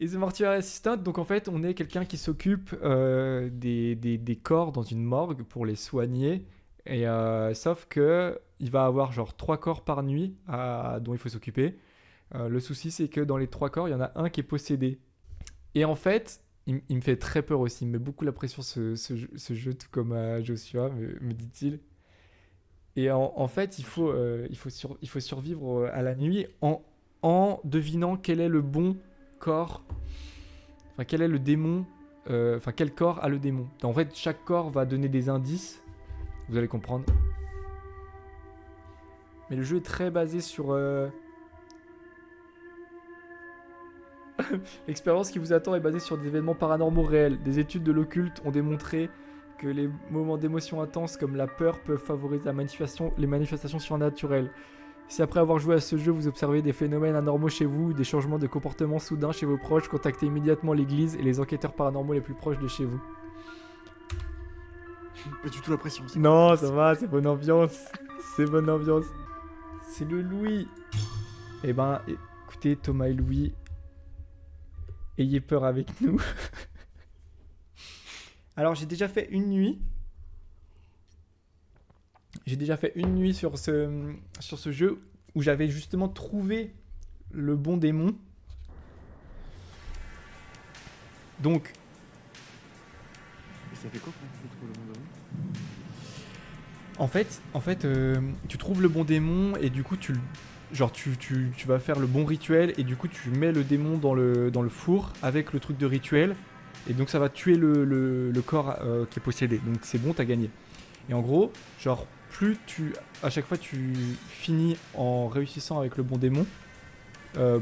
Et The Mortuary Assistant, donc en fait, on est quelqu'un qui s'occupe des corps dans une morgue pour les soigner. Et sauf que il va avoir genre 3 corps par nuit dont il faut s'occuper. Le souci, c'est que dans les 3 corps, il y en a un qui est possédé. Et en fait, il me fait très peur aussi. Il me met beaucoup la pression, ce jeu, tout comme à Joshua, me dit-il. Et en fait, il faut survivre à la nuit en devinant quel est le bon corps. Enfin, quel est le démon. Enfin, quel corps a le démon. En fait, chaque corps va donner des indices. Vous allez comprendre. Mais le jeu est très basé sur. L'expérience qui vous attend est basée sur des événements paranormaux réels. Des études de l'occulte ont démontré que les moments d'émotion intenses comme la peur peuvent favoriser les manifestations surnaturelles. Si après avoir joué à ce jeu, vous observez des phénomènes anormaux chez vous, des changements de comportement soudains chez vos proches, contactez immédiatement l'église et les enquêteurs paranormaux les plus proches de chez vous. Pas du tout la pression. Non, ça va, c'est bonne ambiance. C'est bonne ambiance. C'est le Louis. Eh ben, écoutez, Thomas et Louis, ayez peur avec nous. Alors, j'ai déjà fait une nuit. J'ai déjà fait une nuit sur ce jeu où j'avais justement trouvé le bon démon. Donc. Et ça fait quoi quand tu trouves le bon démon ? En fait, tu trouves le bon démon et du coup, tu vas faire le bon rituel et du coup, tu mets le démon dans le four avec le truc de rituel. Et donc, ça va tuer le corps qui est possédé. Donc, c'est bon, t'as gagné. Et en gros, genre, à chaque fois tu finis en réussissant avec le bon démon,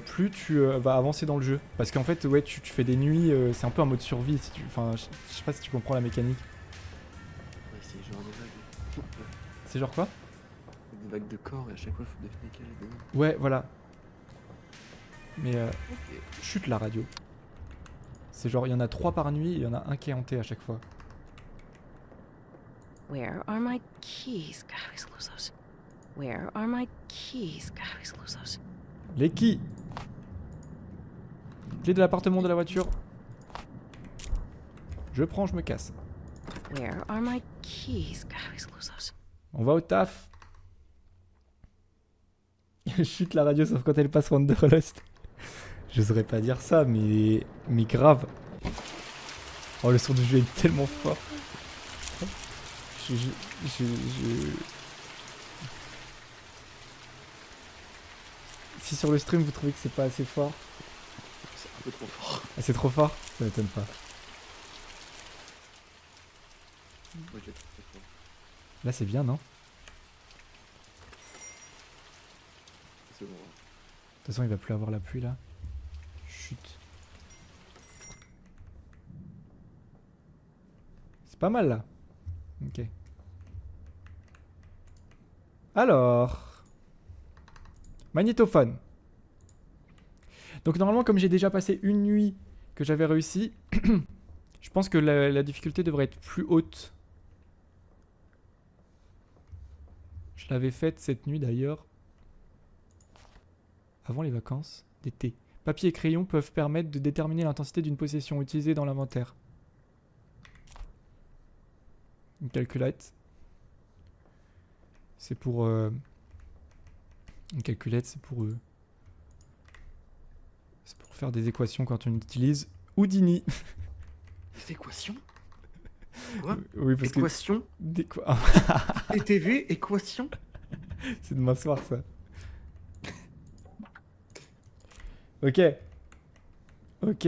plus tu vas avancer dans le jeu. Parce qu'en fait, ouais, tu fais des nuits, c'est un peu un mode survie. Enfin, je sais pas si tu comprends la mécanique. Ouais, c'est genre des vagues. C'est genre quoi ? Des vagues de corps et à chaque fois il faut deviner quel est le démon. Ouais, voilà. Mais Ok. chute la radio. C'est genre, il y en a 3 par nuit, il y en a un qui est hanté à chaque fois. Where are my keys? God, I always lose those. Where are my keys? God, I always lose those. Les qui ? Clé de l'appartement, de la voiture. Je prends, je me casse. Where are my keys? God, I always lose those. On va au taf. Chute la radio sauf quand elle passe Wanderlust. J'oserais pas dire ça, mais grave. Oh, le son du jeu est tellement fort. Si sur le stream vous trouvez que c'est pas assez fort. C'est un peu trop fort. Ah, c'est trop fort ? Ça m'étonne pas. Ouais, j'ai trop fort. Là c'est bien, non ? De C'est bon. toute façon il va plus avoir la pluie là. Chut. C'est pas mal là. Ok. Alors. Magnétophone. Donc normalement comme j'ai déjà passé une nuit que j'avais réussi, je pense que la difficulté devrait être plus haute. Je l'avais faite cette nuit d'ailleurs. Avant les vacances d'été. Papier et crayon peuvent permettre de déterminer l'intensité d'une possession utilisée dans l'inventaire. Une calculette. C'est pour... Une calculette, c'est pour... C'est pour faire des équations quand on utilise Houdini. Des équations ? Quoi ? Oui, parce Équation ? que... TTV, équation ? C'est demain soir, ça. Ok. Ok.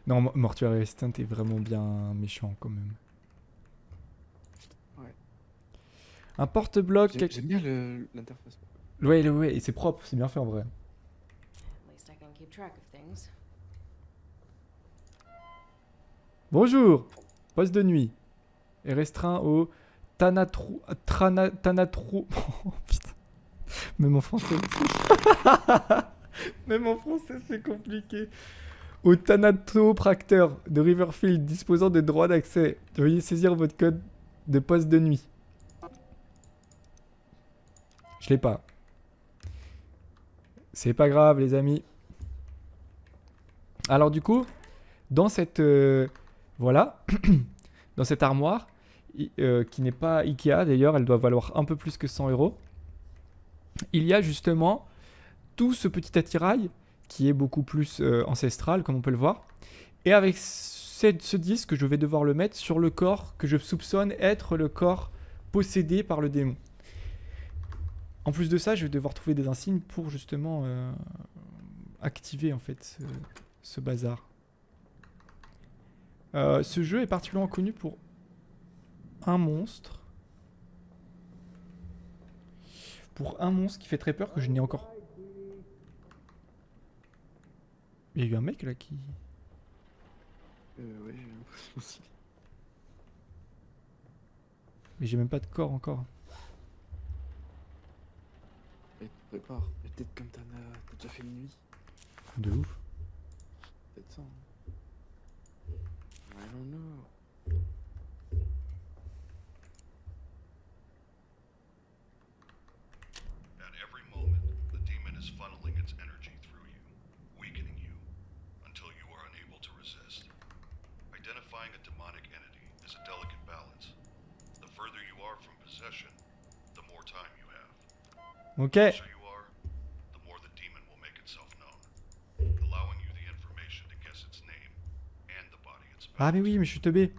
Non, Mortuary Assistant est vraiment bien méchant, quand même. Ouais. Un porte-bloc... J'aime bien l'interface. Ouais, et c'est propre, c'est bien fait en vrai. At least I can keep track of things. Bonjour. Poste de nuit. Est restreint au Tanatro... Oh, putain. Même en français. Même en français, c'est compliqué. Au Thanatopracteur de Riverfield disposant de droits d'accès. Veuillez saisir votre code de poste de nuit. Je l'ai pas. C'est pas grave, les amis. Alors du coup, dans cette voilà, dans cette armoire qui n'est pas Ikea d'ailleurs, elle doit valoir un peu plus que 100 euros. Il y a justement tout ce petit attirail qui est beaucoup plus ancestral, comme on peut le voir. Et avec ce disque, je vais devoir le mettre sur le corps que je soupçonne être le corps possédé par le démon. En plus de ça, je vais devoir trouver des insignes pour justement activer en fait ce bazar. Ce jeu est particulièrement connu pour un monstre. Pour un monstre qui fait très peur que je n'ai encore... Il y a eu un mec là qui... Ouais, j'ai l'impression aussi. Mais j'ai même pas de corps encore. Et te prépare. Et peut-être comme t'as déjà fait une nuit. De ouf. Peut-être ça. Hein. I don't know. At every moment, the demon is funneling its energy through you, weakening you, until you are unable to resist. Identifying a demonic entity is a delicate balance. The further you are from possession, the more time you have. Ok. The closer you are, the more the demon will make itself known, allowing you the information to guess its name and the body it's Ah mais oui, mais je suis teubé.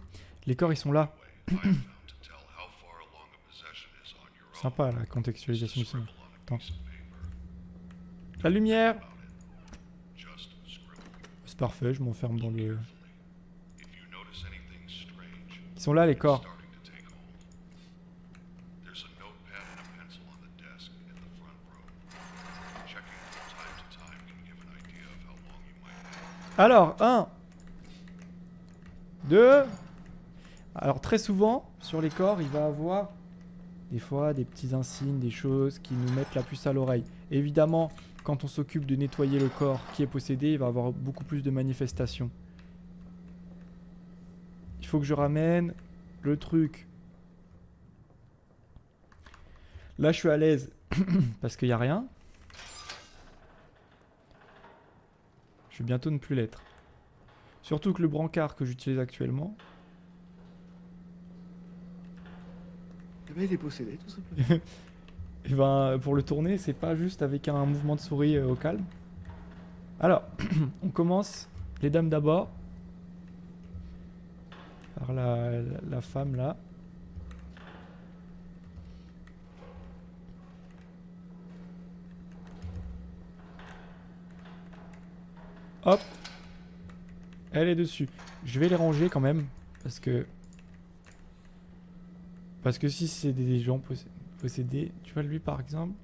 Les corps ils sont là. I have found to tell how far along a possession is on your own. Sympa la contextualisation du son. Scribble on a Attends. piece of paper. La lumière. About it. Just scribble. C'est parfait, je m'enferme dans le... If you notice anything strange, Ils sont là les corps. starting to take hold. There's a notepad and a pencil on the desk in the front row. Checking from time to time can give an idea of how long you might have. Alors, 1, 2. Alors très souvent, sur les corps, il va avoir des fois des petits insignes, des choses qui nous mettent la puce à l'oreille. Évidemment, quand on s'occupe de nettoyer le corps qui est possédé, il va avoir beaucoup plus de manifestations. Il faut que je ramène le truc. Là, je suis à l'aise parce qu'il n'y a rien. Je vais bientôt ne plus l'être. Surtout que le brancard que j'utilise actuellement... Eh ben, il est possédé, tout simplement. Et ben, pour le tourner, c'est pas juste avec un mouvement de souris au calme. Alors, on commence les dames d'abord. Par la femme là. Hop. Elle est dessus. Je vais les ranger quand même. Parce que si c'est des gens possédés, tu vois, lui par exemple,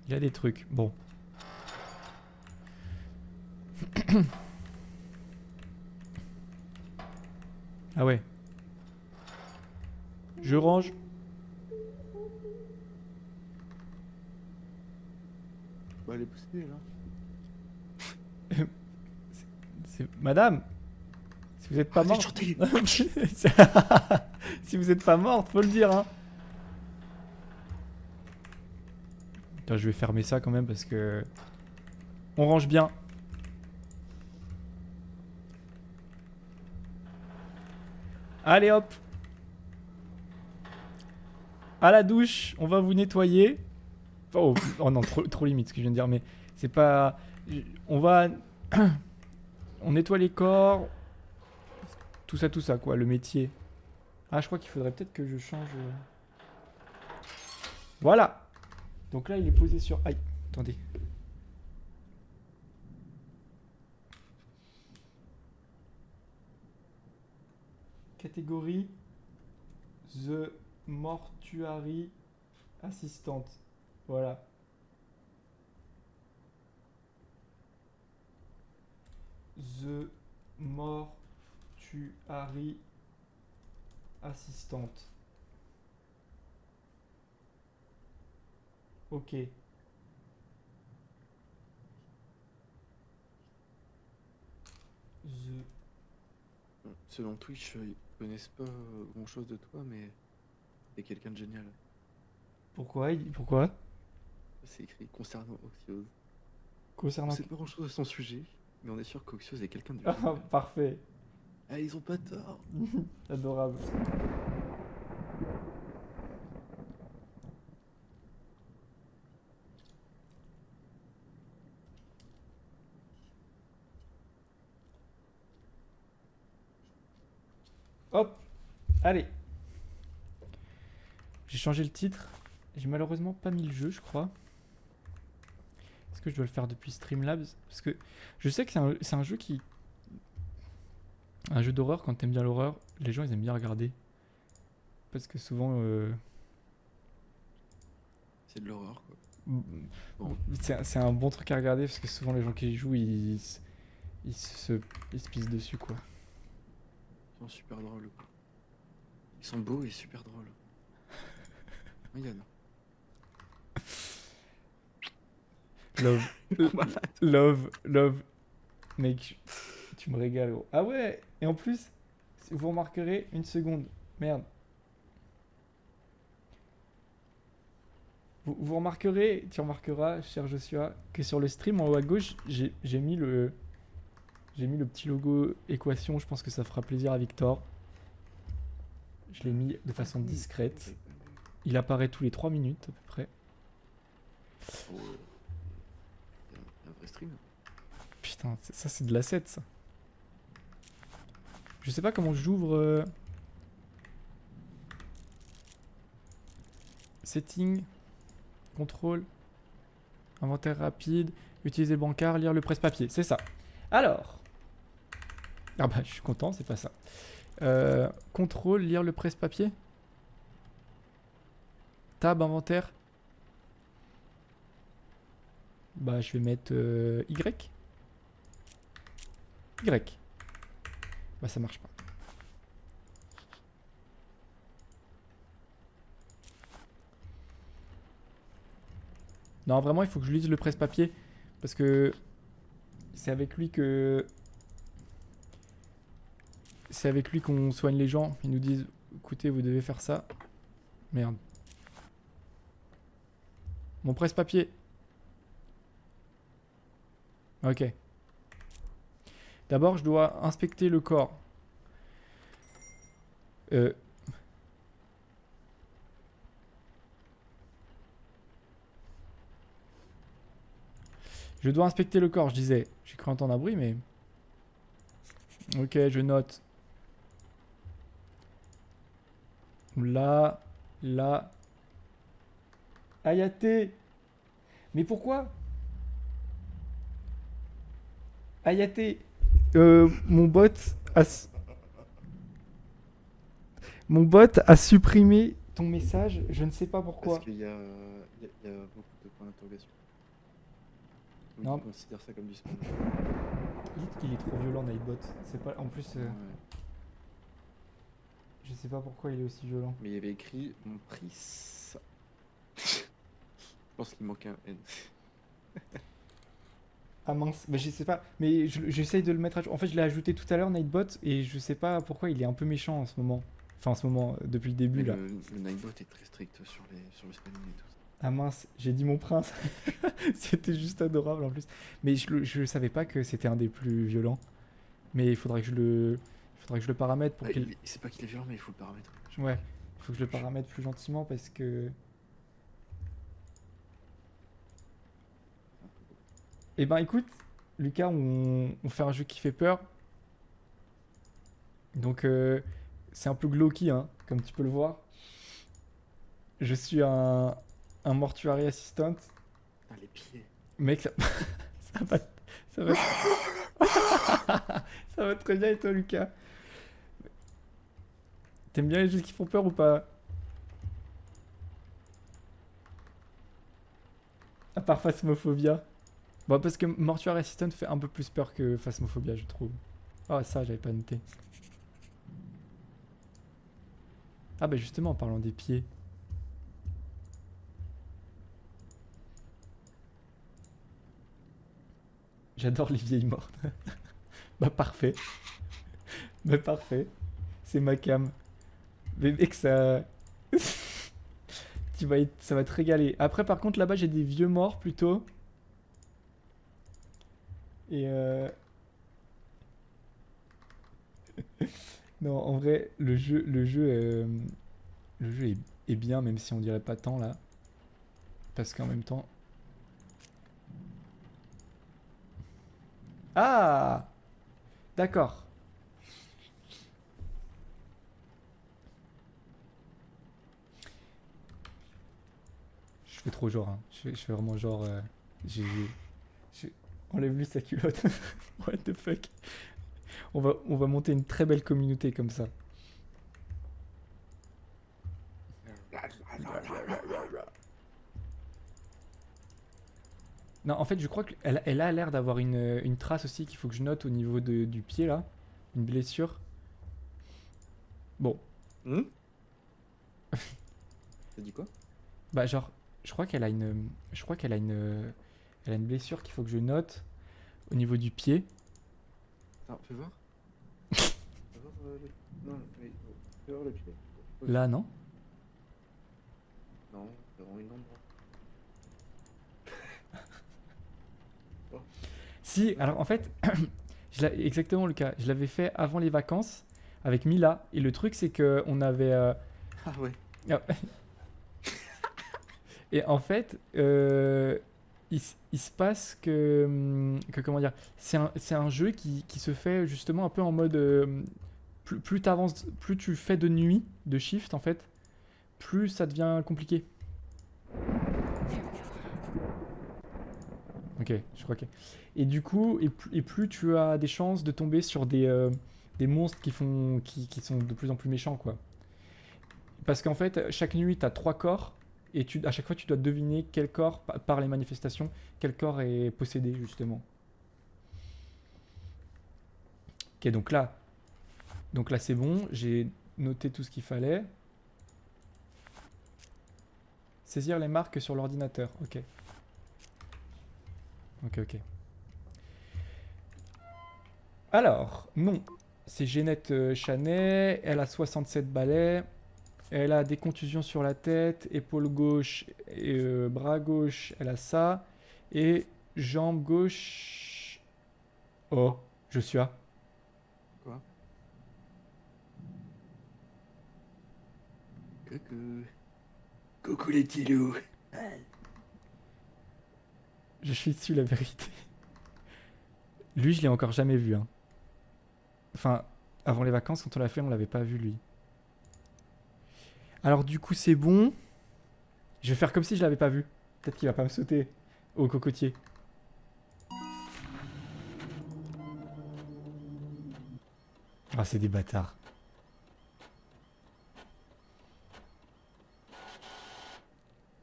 il a des trucs. Bon. Ah ouais. Je range. Bah, elle est possédée, là. Madame, si vous êtes pas Arrêtez de morte... chanter. Si vous êtes pas morte, faut le dire, hein. Putain, je vais fermer ça quand même parce que... On range bien. Allez hop. À la douche, on va vous nettoyer. Oh, oh non, trop limite ce que je viens de dire, mais c'est pas... On va... On nettoie les corps. Tout ça quoi, le métier. Ah, je crois qu'il faudrait peut-être que je change... Voilà. Donc là, il est posé sur... Aïe, attendez. Catégorie The Mortuary Assistant. Voilà. The Mortuary Assistante. Ok. Selon Twitch, ils connaissent pas grand chose de toi, mais t'es quelqu'un de génial. Pourquoi? C'est écrit concernant Oxiose. On Concernant... sait pas grand chose à son sujet, mais on est sûr qu'Oxiose est quelqu'un de Ah, génial. parfait. Ah, ils ont pas tort. Adorable. Hop, allez. J'ai changé le titre. J'ai malheureusement pas mis le jeu, je crois. Est-ce que je dois le faire depuis Streamlabs? Parce que je sais que c'est un jeu qui... Un jeu d'horreur, quand t'aimes bien l'horreur, les gens ils aiment bien regarder. Parce que souvent... C'est de l'horreur, quoi. Bon, c'est un bon truc à regarder parce que souvent les gens qui y jouent, ils se pissent dessus, quoi. Ils sont super drôles, quoi. Ils sont beaux et super drôles. Regarde. Love. Mec, tu me régales, gros. Ah ouais, et en plus, vous remarquerez, une seconde, merde. Vous remarquerez, tu remarqueras, cher Joshua, que sur le stream en haut à gauche, j'ai mis le petit logo équation. Je pense que ça fera plaisir à Victor. Je l'ai mis de façon discrète. Il apparaît tous les 3 minutes à peu près. Oh, il y a un vrai stream. Putain, ça c'est de l'asset, ça. Je sais pas comment j'ouvre... Setting, contrôle, inventaire rapide, utiliser le bancard, lire le presse-papier, c'est ça. Alors, ah bah je suis content, c'est pas ça. Contrôle, lire le presse-papier. Tab, inventaire. Bah je vais mettre Y. Y. Bah ça marche pas. Non, vraiment, il faut que je lise le presse-papier. Parce que c'est avec lui que... C'est avec lui qu'on soigne les gens. Ils nous disent, écoutez, vous devez faire ça. Merde. Mon presse-papier. Ok. D'abord, je dois inspecter le corps. Je dois inspecter le corps, je disais. J'ai cru entendre un bruit, mais... Ok, je note. Là. Ayaté. Mais pourquoi? Ayaté. Mon bot a... Mon bot a supprimé ton message, je ne sais pas pourquoi. Parce qu'il y a beaucoup de points d'interrogation. Donc Non. on considère ça comme du spam. Il est trop violent, Nightbot. C'est pas... En plus, Ouais. je sais pas pourquoi il est aussi violent. Mais il y avait écrit mon prix. Je pense qu'il manquait un N. Ah mince, bah, je sais pas. Mais j'essaye de le mettre à jour. En fait, je l'ai ajouté tout à l'heure, Nightbot, et je sais pas pourquoi il est un peu méchant en ce moment. Enfin, en ce moment, depuis le début, Mais là. le Nightbot est très strict sur le spamming et tout ça. Ah mince, j'ai dit mon prince. C'était juste adorable en plus. Mais je savais pas que c'était un des plus violents. Mais il faudrait que je le paramètre pour qu'il... C'est pas qu'il est violent, mais il faut le paramètre. Ouais, il faut que je le paramètre plus gentiment parce que... Eh ben écoute, Lucas, on fait un jeu qui fait peur. Donc c'est un peu glauque, hein, comme tu peux le voir. Je suis un mortuary assistant. Ah, les pieds. Mec, ça va... Ça va... Ça va très bien et toi, Lucas? T'aimes bien les jeux qui font peur ou pas? À part Phasmophobia. Bon, parce que Mortuary Assistant fait un peu plus peur que Phasmophobia, je trouve. Ah, ça, j'avais pas noté. Ah, bah justement, en parlant des pieds. J'adore les vieilles mortes. Bah, parfait. Bah, parfait. C'est ma cam. Mais mec, ça... ça va te régaler. Après, par contre, là-bas, j'ai des vieux morts plutôt. Et non, en vrai, le jeu est bien, même si on dirait pas tant là. Parce qu'en même temps. Ah! D'accord. Je fais trop genre, hein. Je fais vraiment genre. Enlève-lui sa culotte. What the fuck? On va monter une très belle communauté comme ça. Non, en fait, je crois qu'elle a l'air d'avoir une trace aussi qu'il faut que je note au niveau du pied là. Une blessure. Bon, T'as dit quoi? bah genre, je crois qu'elle a elle a une blessure qu'il faut que je note au niveau du pied. Attends, fais voir. Fais voir non, mais fais voir le pied. Là, non? Non, c'est vraiment une ombre. Si, alors en fait, exactement le cas. Je l'avais fait avant les vacances avec Mila. Et le truc, c'est que on avait. Ah ouais. Et en fait, il se passe que comment dire, c'est un jeu qui se fait justement un peu en mode plus t'avances, plus tu fais de nuit, de shift en fait, plus ça devient compliqué. Ok, je crois que. Et du coup, et plus tu as des chances de tomber sur des monstres qui sont de plus en plus méchants quoi. Parce qu'en fait, chaque nuit, tu as 3 corps. Et à chaque fois, tu dois deviner quel corps, par les manifestations, quel corps est possédé, justement. Ok, donc là c'est bon. J'ai noté tout ce qu'il fallait. Saisir les marques sur l'ordinateur. Ok. Ok. Alors, non. C'est Ginette Chanet. Elle a 67 balais. Elle a des contusions sur la tête, épaule gauche et bras gauche, elle a ça. Et jambe gauche. Oh, Joshua. Quoi? Coucou. Coucou les petits loups. Je suis dessus la vérité. Lui, je l'ai encore jamais vu. Hein. Enfin, avant les vacances, quand on l'a fait, on l'avait pas vu lui. Alors du coup, c'est bon. Je vais faire comme si je l'avais pas vu. Peut-être qu'il va pas me sauter au cocotier. Ah, c'est des bâtards.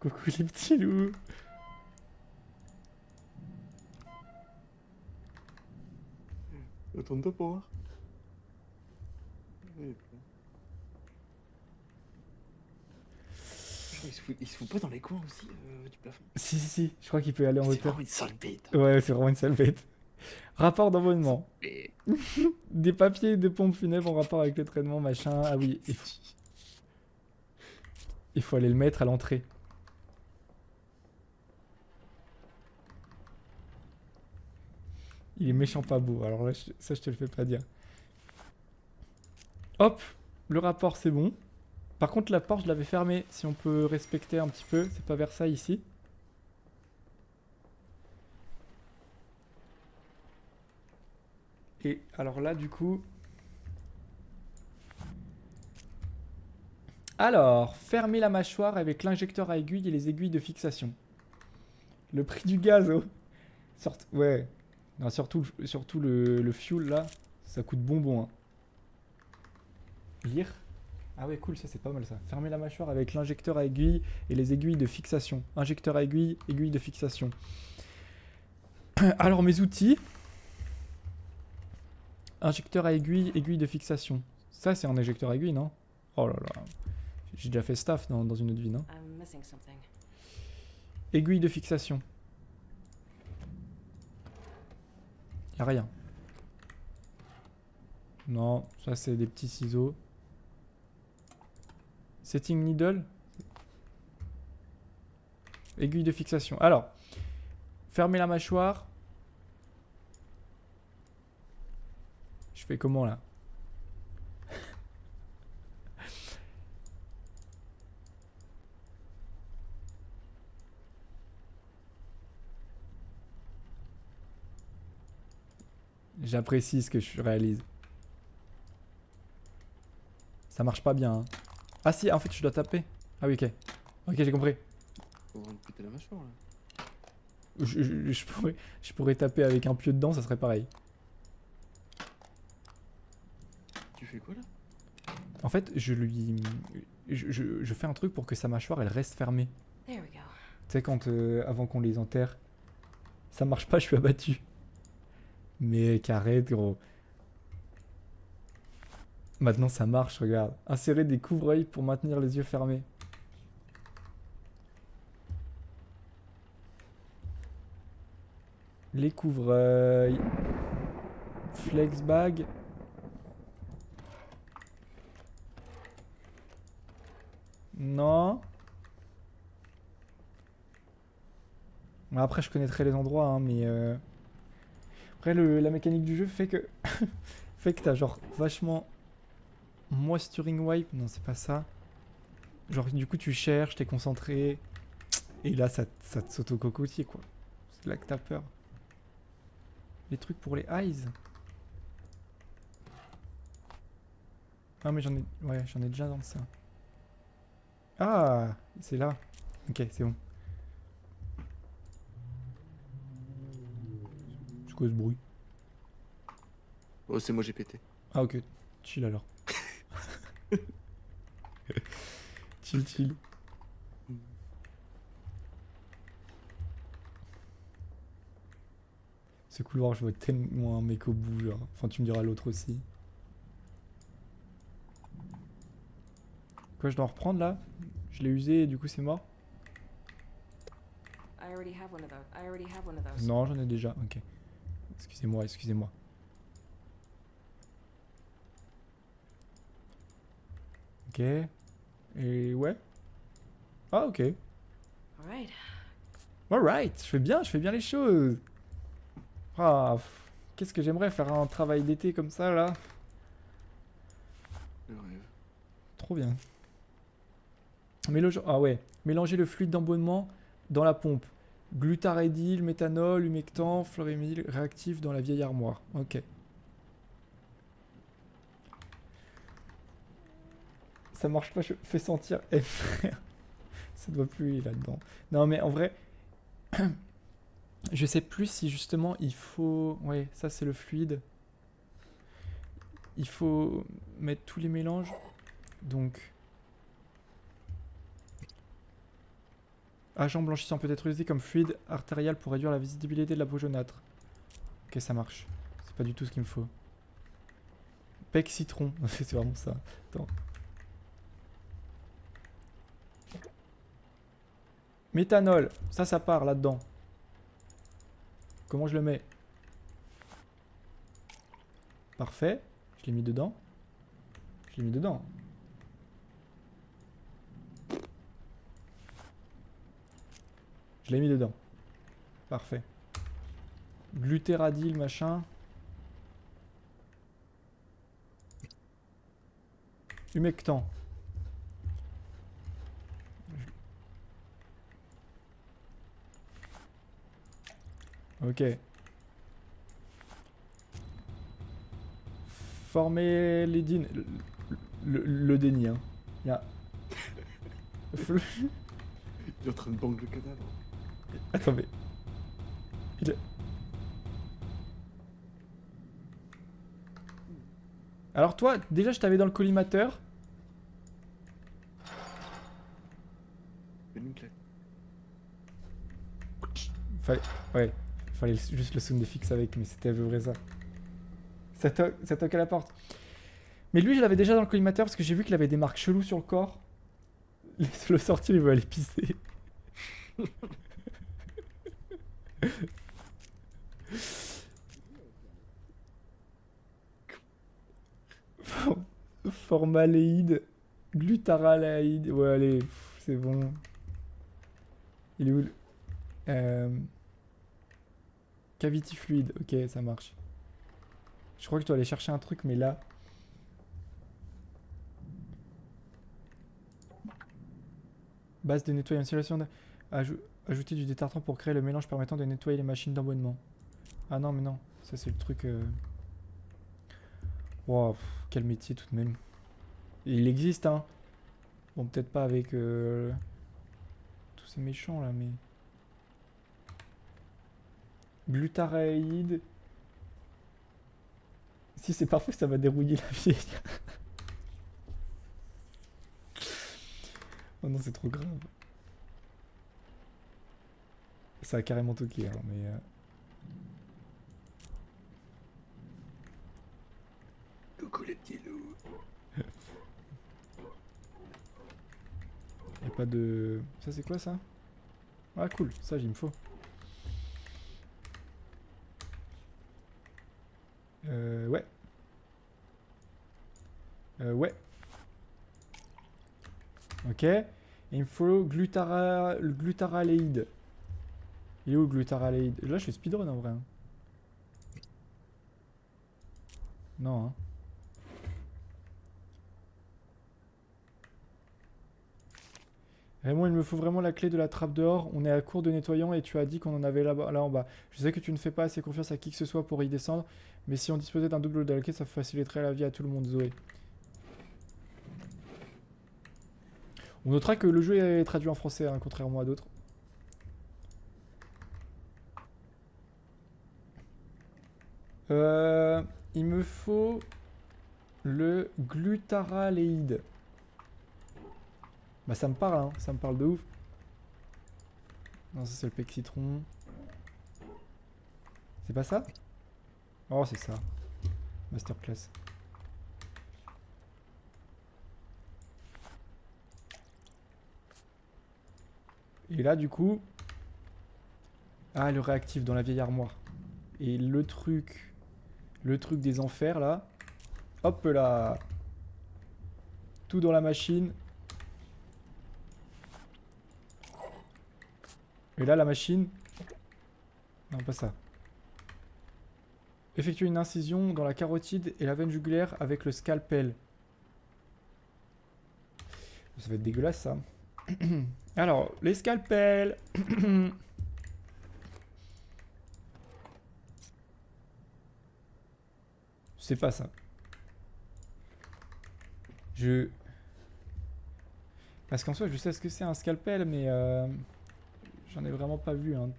Coucou les petits loups. Retourne-toi pour voir. Il se fout pas dans les coins aussi du plafond. Si. Je crois qu'il peut aller en C'est hauteur. vraiment une sale bête. Ouais, c'est vraiment une sale bête. Rapport d'envoûtement. Et... Des papiers de pompe funèbre en rapport avec le traitement, machin. Ah oui, il faut aller le mettre à l'entrée. Il est méchant pas beau, alors là, ça je te le fais pas dire. Hop, le rapport c'est bon. Par contre la porte je l'avais fermée, si on peut respecter un petit peu, c'est pas vers ça ici. Et alors là du coup... Alors, fermer la mâchoire avec l'injecteur à aiguille et les aiguilles de fixation. Le prix du gaz, oh. Ouais. Non, surtout le fuel là, ça coûte bonbon. Hein. Lire. Ah ouais, cool, ça c'est pas mal ça. Fermer la mâchoire avec l'injecteur à aiguille et les aiguilles de fixation. Injecteur à aiguille, aiguille de fixation. Alors mes outils. Injecteur à aiguille, aiguille de fixation. Ça c'est un injecteur à aiguille, non? Oh là là. J'ai déjà fait staff dans une autre vie, non? Aiguille de fixation. Y'a rien. Non, ça c'est des petits ciseaux. Setting needle. Aiguille de fixation. Alors, fermer la mâchoire. Je fais comment là? J'apprécie ce que je réalise. Ça marche pas bien. Hein. Ah si, en fait, je dois taper. Ah oui, ok. Ok, j'ai compris. Faut vraiment péter la mâchoire là. Je pourrais taper avec un pieu dedans, ça serait pareil. Tu fais quoi là? En fait, je fais un truc pour que sa mâchoire, elle reste fermée. There we go. Tu sais, quand avant qu'on les enterre, ça marche pas, je suis abattu. Mec, arrête, gros. Maintenant, ça marche, regarde. Insérer des couvre-œils pour maintenir les yeux fermés. Les couvre-œils. Flex bag. Non. Bon, après, je connaîtrai les endroits, hein, mais... Après, la mécanique du jeu fait que... fait que t'as genre vachement... Moisturing wipe. Non, c'est pas ça. Genre, du coup, tu cherches, t'es concentré. Et là, ça te saute au cocotier, quoi. C'est là que t'as peur. Les trucs pour les eyes. Ah, mais j'en ai... Ouais, j'en ai déjà dans ça. Ah, c'est là. Ok, c'est bon. C'est quoi ce bruit? Oh, c'est moi, j'ai pété. Ah, ok. Chill alors. Chill, chill. Ce couloir, je vois tellement un mec au bout, genre. Enfin, tu me diras l'autre aussi. Quoi, je dois en reprendre là? Je l'ai usé et du coup c'est mort? I already have one of those. I already have one of those. Non, j'en ai déjà. Ok. Excusez-moi, excusez-moi. Ok. Et ouais. Ah, ok. Alright. Alright, je fais bien les choses. Ah, qu'est-ce que j'aimerais faire un travail d'été comme ça là. Le rêve. Trop bien. Ah ouais. Mélanger le fluide d'embonnement dans la pompe. Glutarédyle, méthanol, humectant, florémyle, réactif dans la vieille armoire. Ok. Ça marche pas, je fais sentir F. Ça doit plus là-dedans. Non mais en vrai, je sais plus si justement il faut... Ouais, ça c'est le fluide. Il faut mettre tous les mélanges. Donc... Agent blanchissant peut être utilisé comme fluide artériel pour réduire la visibilité de la peau jaunâtre. Ok, ça marche. C'est pas du tout ce qu'il me faut. Pec citron. C'est vraiment ça. Attends. Méthanol. Ça part là-dedans. Comment je le mets? Parfait. Je l'ai mis dedans. Je l'ai mis dedans. Je l'ai mis dedans. Parfait. Glutéradyle, machin. Humectant. Ok. Former les dînes. Le déni, hein. Il y a... Il est en train de bang le cadavre. Attends, mais... Alors toi, déjà je t'avais dans le collimateur. Une clé. Ouais, fallait juste le sound fixe avec, mais c'était à peu près ça. Ça toque à la porte. Mais lui, je l'avais déjà dans le collimateur parce que j'ai vu qu'il avait des marques cheloues sur le corps. Laisse-le sortir, il veut aller pisser. Formaléide, glutaraléide. Ouais, allez, c'est bon. Il est où Cavity fluide. Ok, ça marche. Je crois que je dois aller chercher un truc, mais là... Base de nettoyage. Installation de... Ajouter du détartrant pour créer le mélange permettant de nettoyer les machines d'embaumement. Ah non, mais non. Ça, c'est le truc... Wow, quel métier tout de même. Et il existe, hein. Bon, peut-être pas avec tous ces méchants, là, mais... Glutaraïde. Si c'est parfait, ça va dérouiller la vieille. Oh non, c'est trop grave. Ça a carrément toqué, hein, mais... Coucou les petits loups. Y'a pas de... Ça c'est quoi ça? Ah cool, ça il me faut. Ouais. Ouais. Ok. Et il me faut le glutaraléide. Il est où le glutaraléide? Là je fais speedrun en vrai. Hein. Non hein. Raymond, il me faut vraiment la clé de la trappe dehors. On est à court de nettoyants et tu as dit qu'on en avait là en bas. Je sais que tu ne fais pas assez confiance à qui que ce soit pour y descendre, mais si on disposait d'un double de la clé, ça faciliterait la vie à tout le monde, Zoé. On notera que le jeu est traduit en français, hein, contrairement à d'autres. Il me faut le glutaraléide. Bah ça me parle, hein. Ça me parle de ouf. Non, ça c'est le pec citron. C'est pas ça? Oh, c'est ça. Masterclass. Et là, du coup... Ah, le réactif dans la vieille armoire. Et le truc des enfers, là. Hop là. Tout dans la machine. Et là, la machine... Non, pas ça. Effectuer une incision dans la carotide et la veine jugulaire avec le scalpel. Ça va être dégueulasse, ça. Alors, les scalpels. C'est pas ça. Parce qu'en soi, je sais ce que c'est un scalpel, mais... J'en ai vraiment pas vu, hein.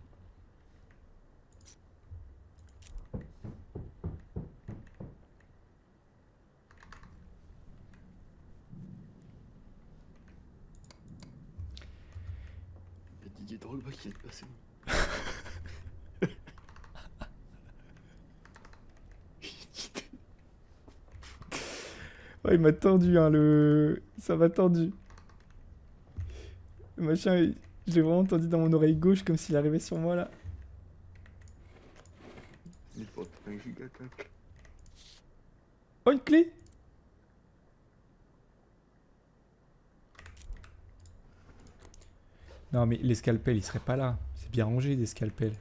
Il y a Didier Drogba qui est passé. Oh, il m'a tendu, hein, le... Ça m'a tendu. Le machin, je l'ai vraiment tendu dans mon oreille gauche comme s'il arrivait sur moi, là. Il porte un gigatac. Oh, une clé! Non, mais les scalpels, ils seraient pas là. C'est bien rangé, des scalpels.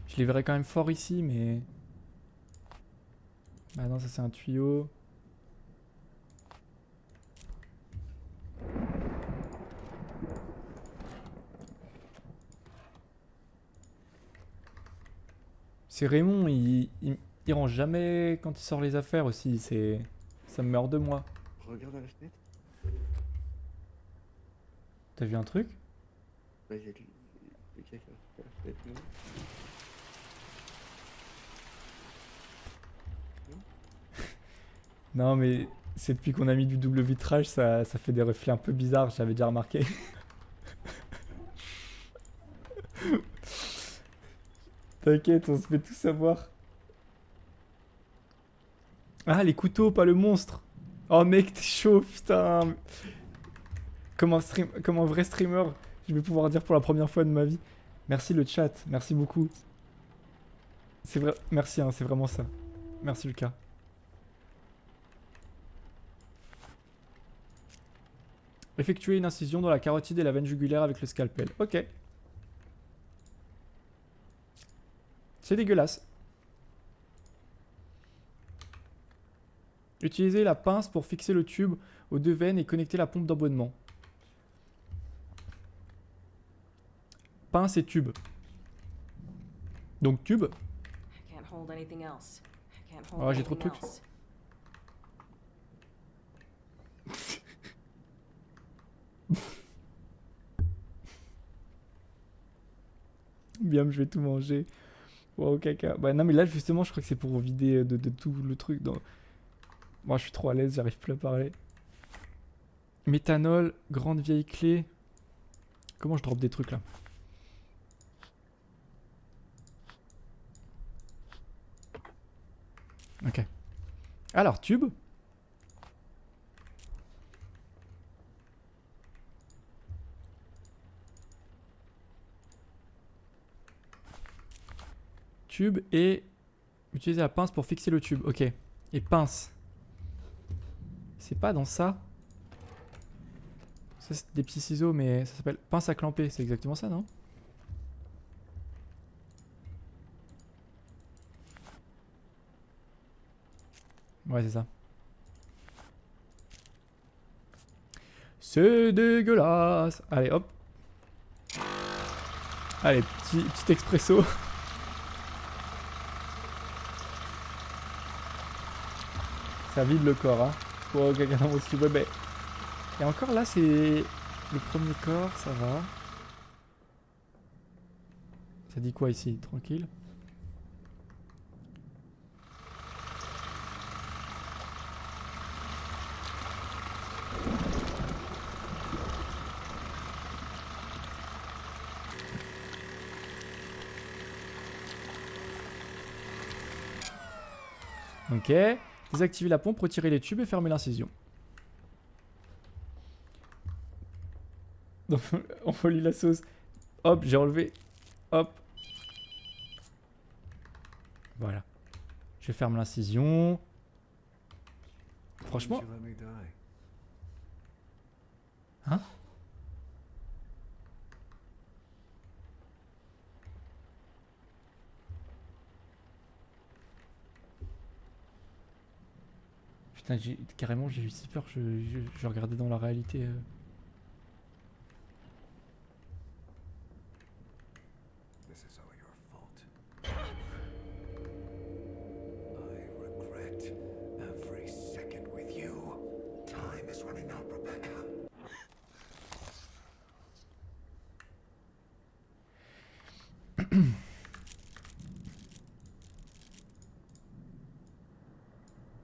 Je les verrais quand même fort ici, mais... Bah non, ça c'est un tuyau. C'est Raymond, il range jamais quand il sort les affaires aussi. Ça me meurt de moi. Regarde à la fenêtre. T'as vu un truc? Bah, il y a le gars qui a la fenêtre. Non. Non, mais c'est depuis qu'on a mis du double vitrage, ça fait des reflets un peu bizarres, j'avais déjà remarqué. T'inquiète, on se fait tout savoir. Ah, les couteaux, pas le monstre. Oh mec, t'es chaud, putain. Comme un vrai streamer, je vais pouvoir dire pour la première fois de ma vie. Merci le chat, merci beaucoup. C'est vrai, merci, hein, c'est vraiment ça. Merci Lucas. Effectuer une incision dans la carotide et la veine jugulaire avec le scalpel. Ok. C'est dégueulasse. Utilisez la pince pour fixer le tube aux 2 veines et connecter la pompe d'abonnement. Pince et tube. Donc tube. I can't hold anything else. I can't hold Oh, j'ai trop de anything trucs. else. Bien, je vais tout manger. Wow, caca. Bah non, mais là, justement, je crois que c'est pour vider de tout le truc. Moi, je suis trop à l'aise, j'arrive plus à parler. Méthanol, grande vieille clé. Comment je drop des trucs là? Ok. Alors, tube. Tube et utiliser la pince pour fixer le tube. Ok. Et pince. C'est pas dans ça. Ça, c'est des petits ciseaux, mais ça s'appelle pince à clamper. C'est exactement ça, non? Ouais, c'est ça. C'est dégueulasse. Allez, hop. Allez, petit expresso. Ça vide le corps, hein. Pour quelqu'un dans mon style. Ouais, ben. Et encore là, c'est le premier corps, ça va. Ça dit quoi ici? Tranquille. Ok. Désactivez la pompe, retirez les tubes et fermez l'incision. On folie la sauce. Hop, j'ai enlevé. Hop. Voilà. Je ferme l'incision. Franchement. Hein? Putain, carrément, j'ai eu si peur. Je regardais dans la réalité. This is all your fault. I regret every second with you. Time is running out, Rebecca.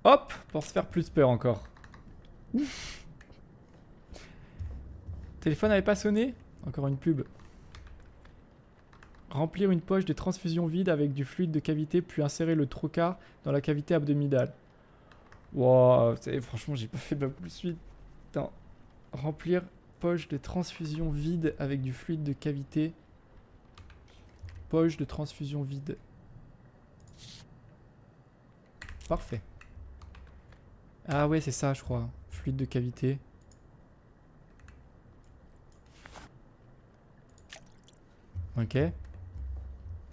Hop, pour se faire plus peur encore. Téléphone n'avait pas sonné? Encore une pub. Remplir une poche de transfusion vide avec du fluide de cavité, puis insérer le trocar dans la cavité abdominale. Wow, franchement, j'ai pas fait de plus suite. Attends. Remplir poche de transfusion vide avec du fluide de cavité. Poche de transfusion vide. Parfait. Ah ouais, c'est ça, je crois. Fluide de cavité. Ok. Et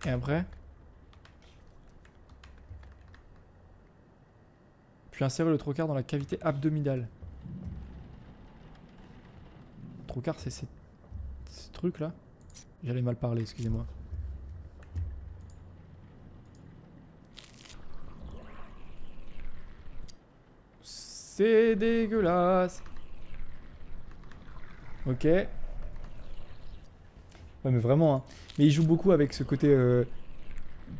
après? Puis insérer le trocar dans la cavité abdominale. Trocar, c'est ce truc là. J'allais mal parler, excusez-moi. C'est dégueulasse. Ok. Ouais, mais vraiment, hein. Mais il joue beaucoup avec ce côté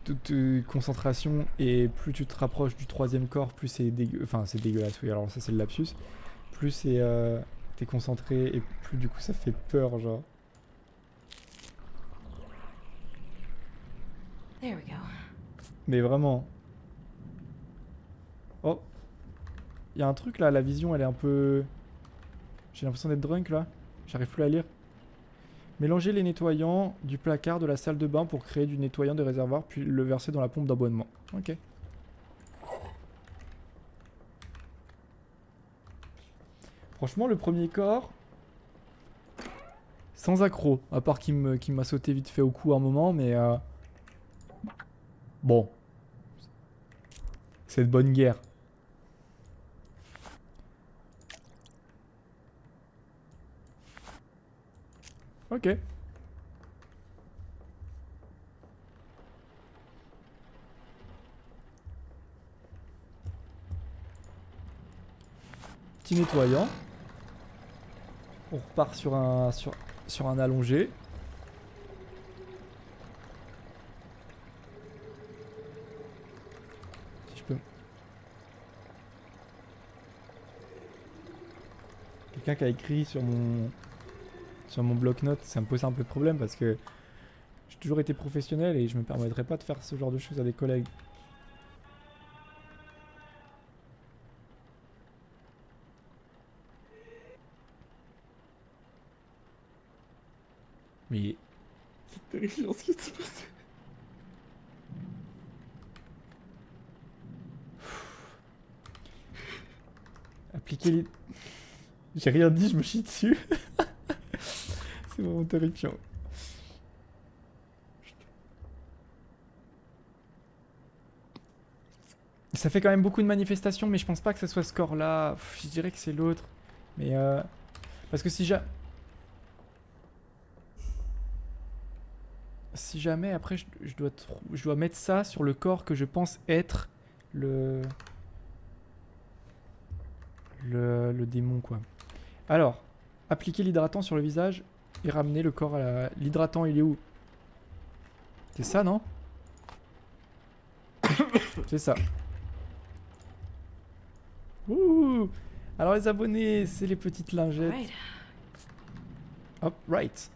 de concentration, et plus tu te rapproches du troisième corps, plus c'est enfin, c'est dégueulasse, oui, alors ça c'est le lapsus. Plus c'est t'es concentré, et plus du coup ça fait peur, genre. There we go. Mais vraiment. Oh. Il y a un truc là, la vision elle est un peu... J'ai l'impression d'être drunk là. J'arrive plus à lire. Mélangez les nettoyants du placard de la salle de bain pour créer du nettoyant de réservoir, puis le verser dans la pompe d'abonnement. Ok. Franchement, le premier corps, Sans accro, à part qu'il m'a sauté vite fait au cou un moment, mais bon. C'est de bonne guerre. Ok. Petit nettoyant. On repart sur un allongé. Si je peux. Quelqu'un qui a écrit sur mon bloc-notes, ça me pose un peu de problème parce que j'ai toujours été professionnel et je me permettrais pas de faire ce genre de choses à des collègues. Mais C'est terrifiant ce qui s'est passé. appliquer les... J'ai rien dit, je me chie dessus. C'est vraiment terrifiant. Ça fait quand même beaucoup de manifestations, mais je pense pas que ce soit ce score-là. Je dirais que c'est l'autre. Mais parce que si jamais après je dois mettre ça sur le corps que je pense être le démon quoi. Alors, appliquer l'hydratant sur le visage et ramener le corps à la... L'hydratant il est où? C'est ça non? C'est ça. Ouh. Alors les abonnés, c'est les petites lingettes. Right. Hop, right.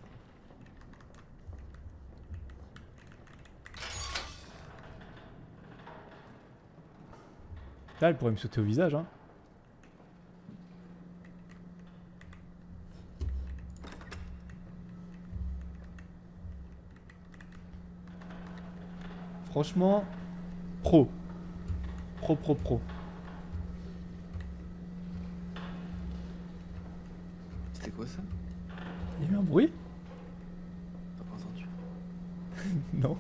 Là, elle pourrait me sauter au visage, hein. Franchement, pro. Pro. C'était quoi ça? Il y a eu un bruit? T'as pas entendu? Non.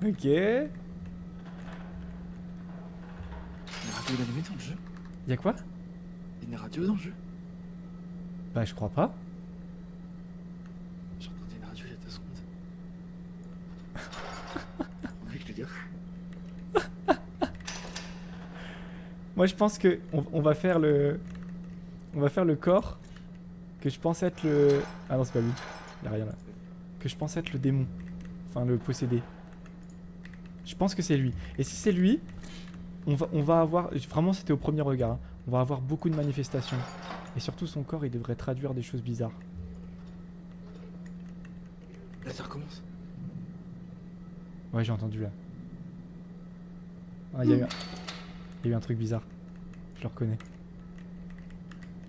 Ok. Il y a une radio d'animé dans le jeu? Y'a quoi? Il y a une radio dans le jeu? Bah je crois pas. J'ai entendu une radio il y a 2 secondes. Vous voulez que je le dise? Moi je pense que on va faire le... On va faire le corps que je pense être le... Ah non c'est pas lui. Y'a rien là. Que je pense être le démon. Enfin le possédé. Je pense que c'est lui. Et si c'est lui, on va avoir... Vraiment c'était au premier regard. Hein. On va avoir beaucoup de manifestations. Et surtout son corps il devrait traduire des choses bizarres. Là ça recommence. Ouais j'ai entendu là. Ah il y a eu un truc bizarre. Je le reconnais.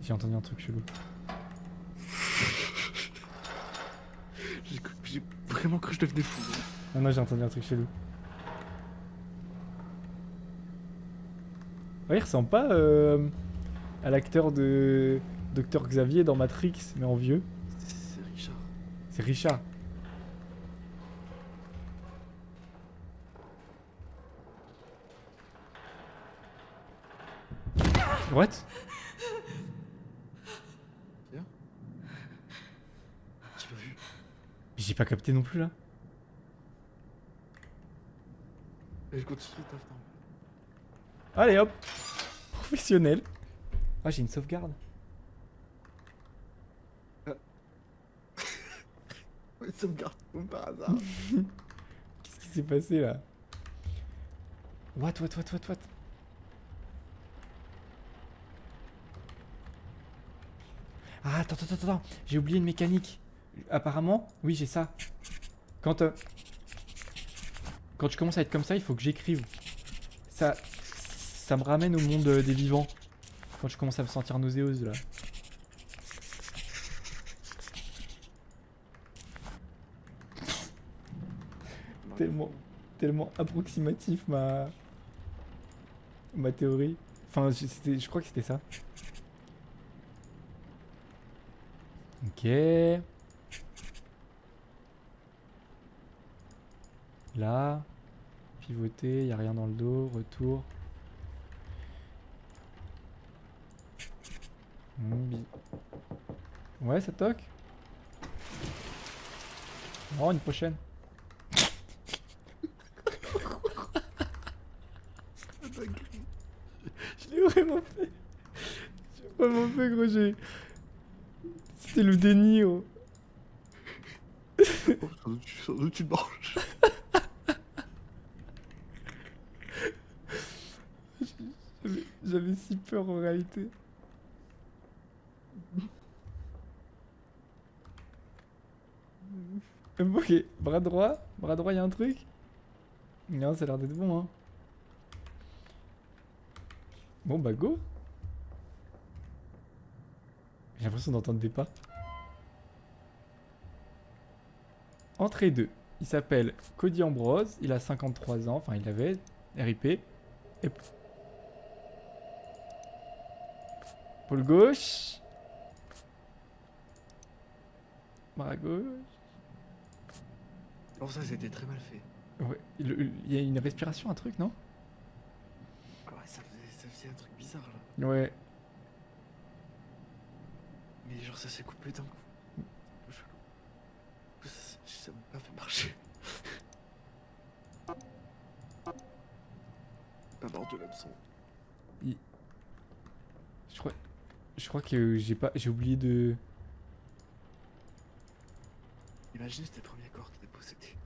J'ai entendu un truc chelou. J'ai vraiment cru que je devenais fou. Ah non j'ai entendu un truc chelou. Ouais, il ressemble pas à l'acteur de Dr Xavier dans Matrix, mais en vieux. C'est Richard. C'est Richard. What? J'ai pas vu. J'ai pas capté non plus là. Et je continue de taf. Allez hop. Professionnel. Ah j'ai une sauvegarde. Ouais, sauvegarde comme par hasard. Qu'est-ce qui s'est passé là? What? Ah attends. J'ai oublié une mécanique. Apparemment, oui j'ai ça. Quand je commence à être comme ça, il faut que j'écrive. Ça me ramène au monde des vivants. Quand je commence à me sentir nauséeuse là. Tellement tellement approximatif ma théorie. Enfin, je crois que c'était ça. Ok. Là. Pivoter, y a rien dans le dos. Retour. Ouais, ça toque. Oh, une prochaine. Je l'ai vraiment fait. J'ai vraiment fait, gros. C'était le déni, oh. Oh, sans doute tu manges. J'avais si peur en réalité. Ok, bras droit, y a un truc? Non, ça a l'air d'être bon, hein. Bon, bah go. J'ai l'impression d'entendre des pas. Entrée 2. Il s'appelle Cody Ambrose, il a 53 ans, enfin il avait, RIP. Et... Pôle gauche. Bras gauche. Oh, ça, c'était très mal fait. Ouais, il y a une respiration, un truc, non? Ah ouais, ça faisait un truc bizarre là. Ouais. Mais genre, ça s'est coupé d'un coup. Un peu chelou. Ça m'a pas fait marcher. Pas mort de l'absent. Je crois que j'ai oublié de... Imagine, c'était le premier corps qui était possédé.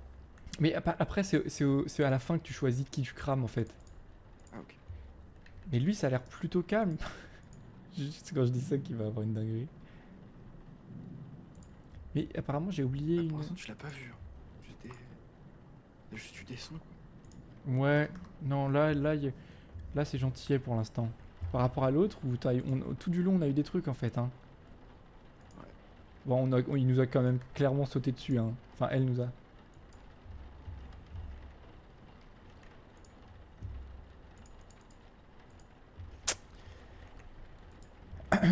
Mais après, c'est à la fin que tu choisis qui tu crames en fait. Ah, ok. Mais lui, ça a l'air plutôt calme. C'est quand je dis ça qu'il va avoir une dinguerie. Mais apparemment, j'ai oublié Ah, une... pour l'instant, tu l'as pas vu. Hein. T'as juste eu des sons, quoi. Ouais, non, là c'est gentillet pour l'instant. Par rapport à l'autre, où tout du long, on a eu des trucs en fait. Hein. Ouais. Bon, il nous a quand même clairement sauté dessus. Hein. Enfin, elle nous a.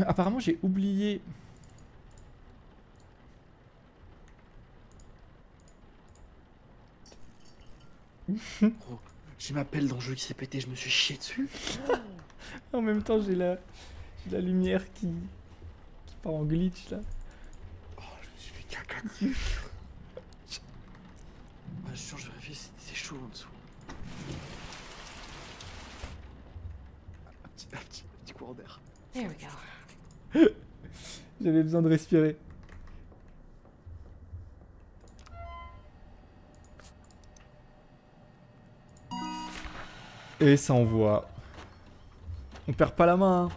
Apparemment, j'ai oublié... Gros, j'ai ma pelle dans le jeu qui s'est pété, je me suis chié dessus. En même temps, j'ai la lumière qui part en glitch là. Oh, je me suis fait caca dessus. Ah, je suis sûr, je vérifie, c'est chaud en dessous. Un petit courant d'air. There we go. J'avais besoin de respirer. Et ça envoie. On perd pas la main. Hein.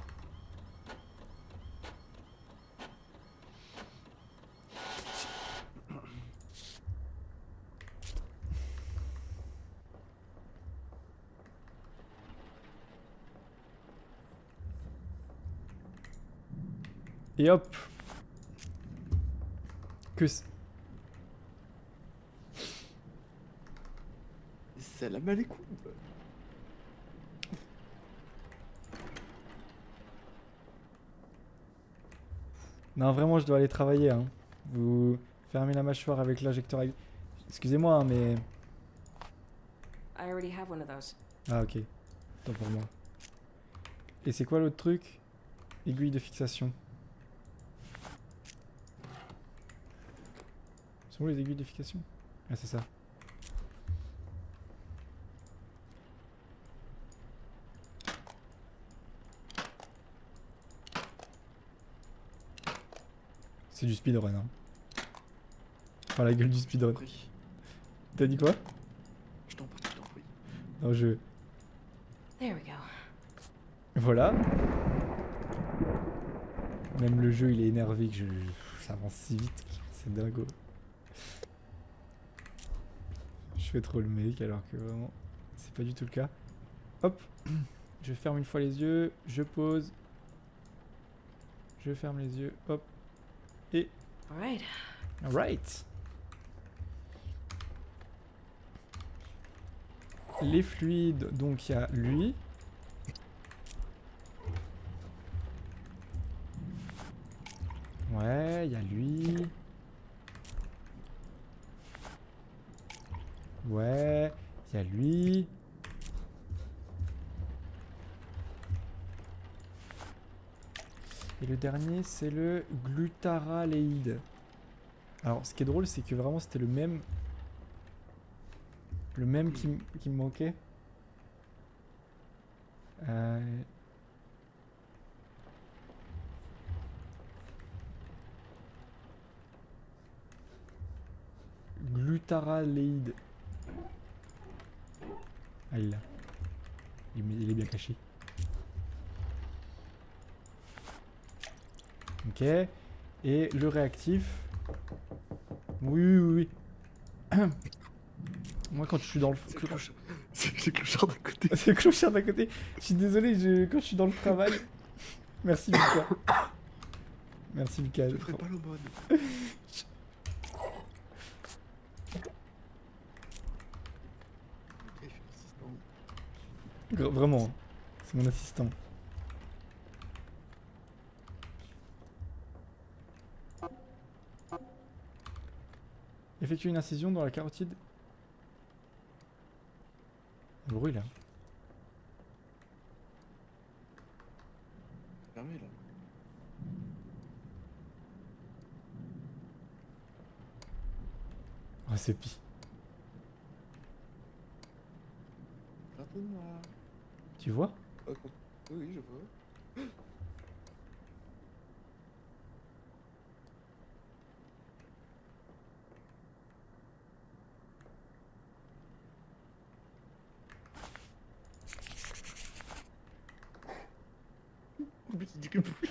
Et hop. C'est la malécoute. Non, vraiment, je dois aller travailler. Hein. Vous fermez la mâchoire avec l'injecteur. Excusez-moi, hein, mais... I already have one of those. Ah, ok. Tant pour moi. Et c'est quoi l'autre truc? Aiguille de fixation. Sont où les aiguilles de fixation? Ah, c'est ça. C'est du speedrun, hein. Enfin, la gueule du speedrun. T'as dit quoi? Je t'en prie. Non, There we go. Voilà. Même le jeu, il est énervé que ça avance si vite. C'est dingo. Je fais trop le mec alors que vraiment, c'est pas du tout le cas. Hop. Je ferme une fois les yeux. Je pose. Je ferme les yeux. Hop. Et... All right. Alright. les fluides, donc il y a lui. Ouais, il y a lui. Ouais, il y a lui. Et le dernier, c'est le glutaraléide. Alors, ce qui est drôle, c'est que vraiment, c'était le même. Le même qui me manquait. Glutaraléide. Ah, il est là. Il est bien caché. Ok. Et le réactif. Oui, oui, oui. Moi, quand je suis dans le... C'est le clochard d'à côté. C'est le clochard d'à côté. Je suis désolé, quand je suis dans le travail... Merci, Lucas. Merci, Lucas. Je ferai pas l'aumône. Ok, je suis assistant. Vraiment, hein. C'est mon assistant. Effectuer une incision dans la carotide. Le bruit là. Fermé là. Oh, c'est pis. Pardonne-moi. Tu vois? Oui, je vois. Mais tu dis que oui.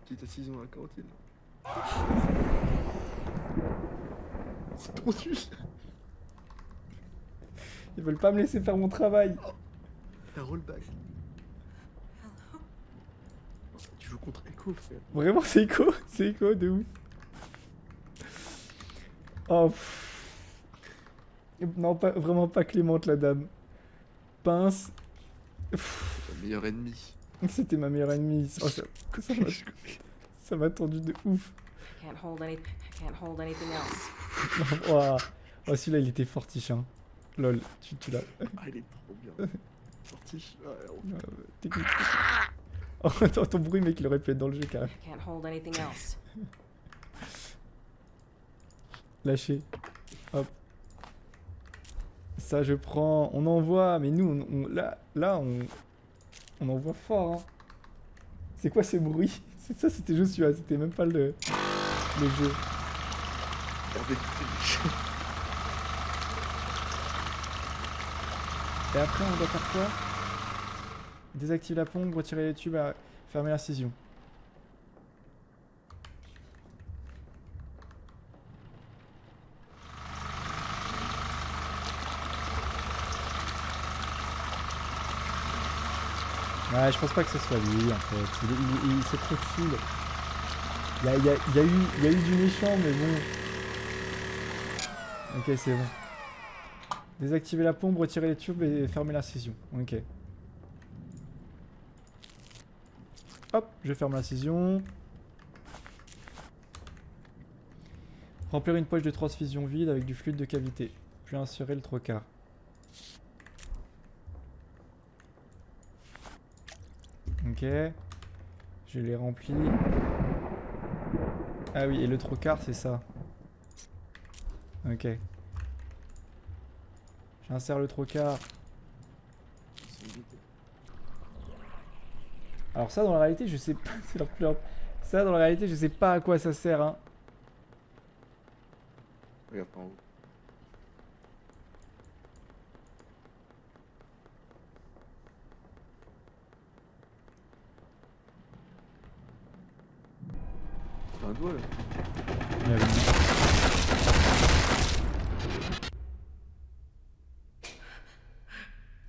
Petite incision dans la carotide. C'est trop nul. Ils veulent pas me laisser faire mon travail. Un rollback. Tu joues contre Echo, frère. Vraiment, c'est écho de ouf. Oh. Non, pas, vraiment pas clémente la dame. Pince. C'est ta meilleure ennemie. C'était ma meilleure ennemie. Oh, ça m'a tendu de ouf. I can't hold anything else. Oh, oh, celui-là, il était fortiche. Hein. Lol, tu l'as. Ah, il est trop bien. Sorti. Technique. Oh, attends, ton bruit, mec, il aurait pu être dans le jeu carrément. I can't hold anything else. Lâché. Hop. Ça, je prends. On envoie. Mais nous, là, on envoie fort. Hein. C'est quoi ce bruit? Ça, c'était Joshua. C'était même pas le jeu. Regardez. Et après, on doit faire quoi? Désactiver la pompe, retirer les tubes, fermer l'incision. Ouais, je pense pas que ce soit lui en fait. C'est trop chill. Il y a eu du méchant, mais bon. Ok, c'est bon. Désactiver la pompe, retirer les tubes et fermer l'incision. Ok. Hop, je ferme l'incision. Remplir une poche de transfusion vide avec du fluide de cavité. Puis insérer le trocar. Ok. Je l'ai rempli. Ah oui, et le trocar, c'est ça. Ok. J'insère le trocar. Alors ça, dans la réalité, je sais pas. C'est leur plus... Ça, dans la réalité, je sais pas à quoi ça sert. Hein. Regarde par en haut. C'est un doigt là.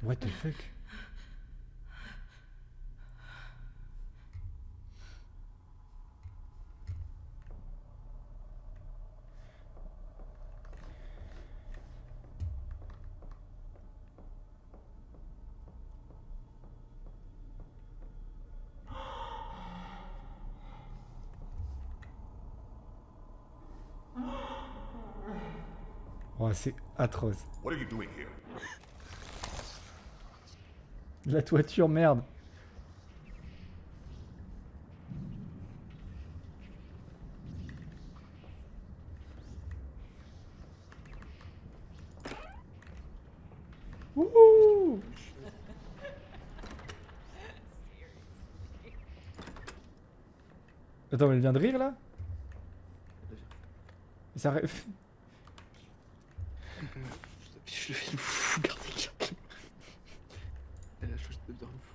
What the fuck? Oh, c'est atroce. What are you doing here? La toiture, merde. Wouhou! Attends, mais elle vient de rire là? Ça rêve. Je deviens fou, regardez le gars. Elle a choisi de devenir fou.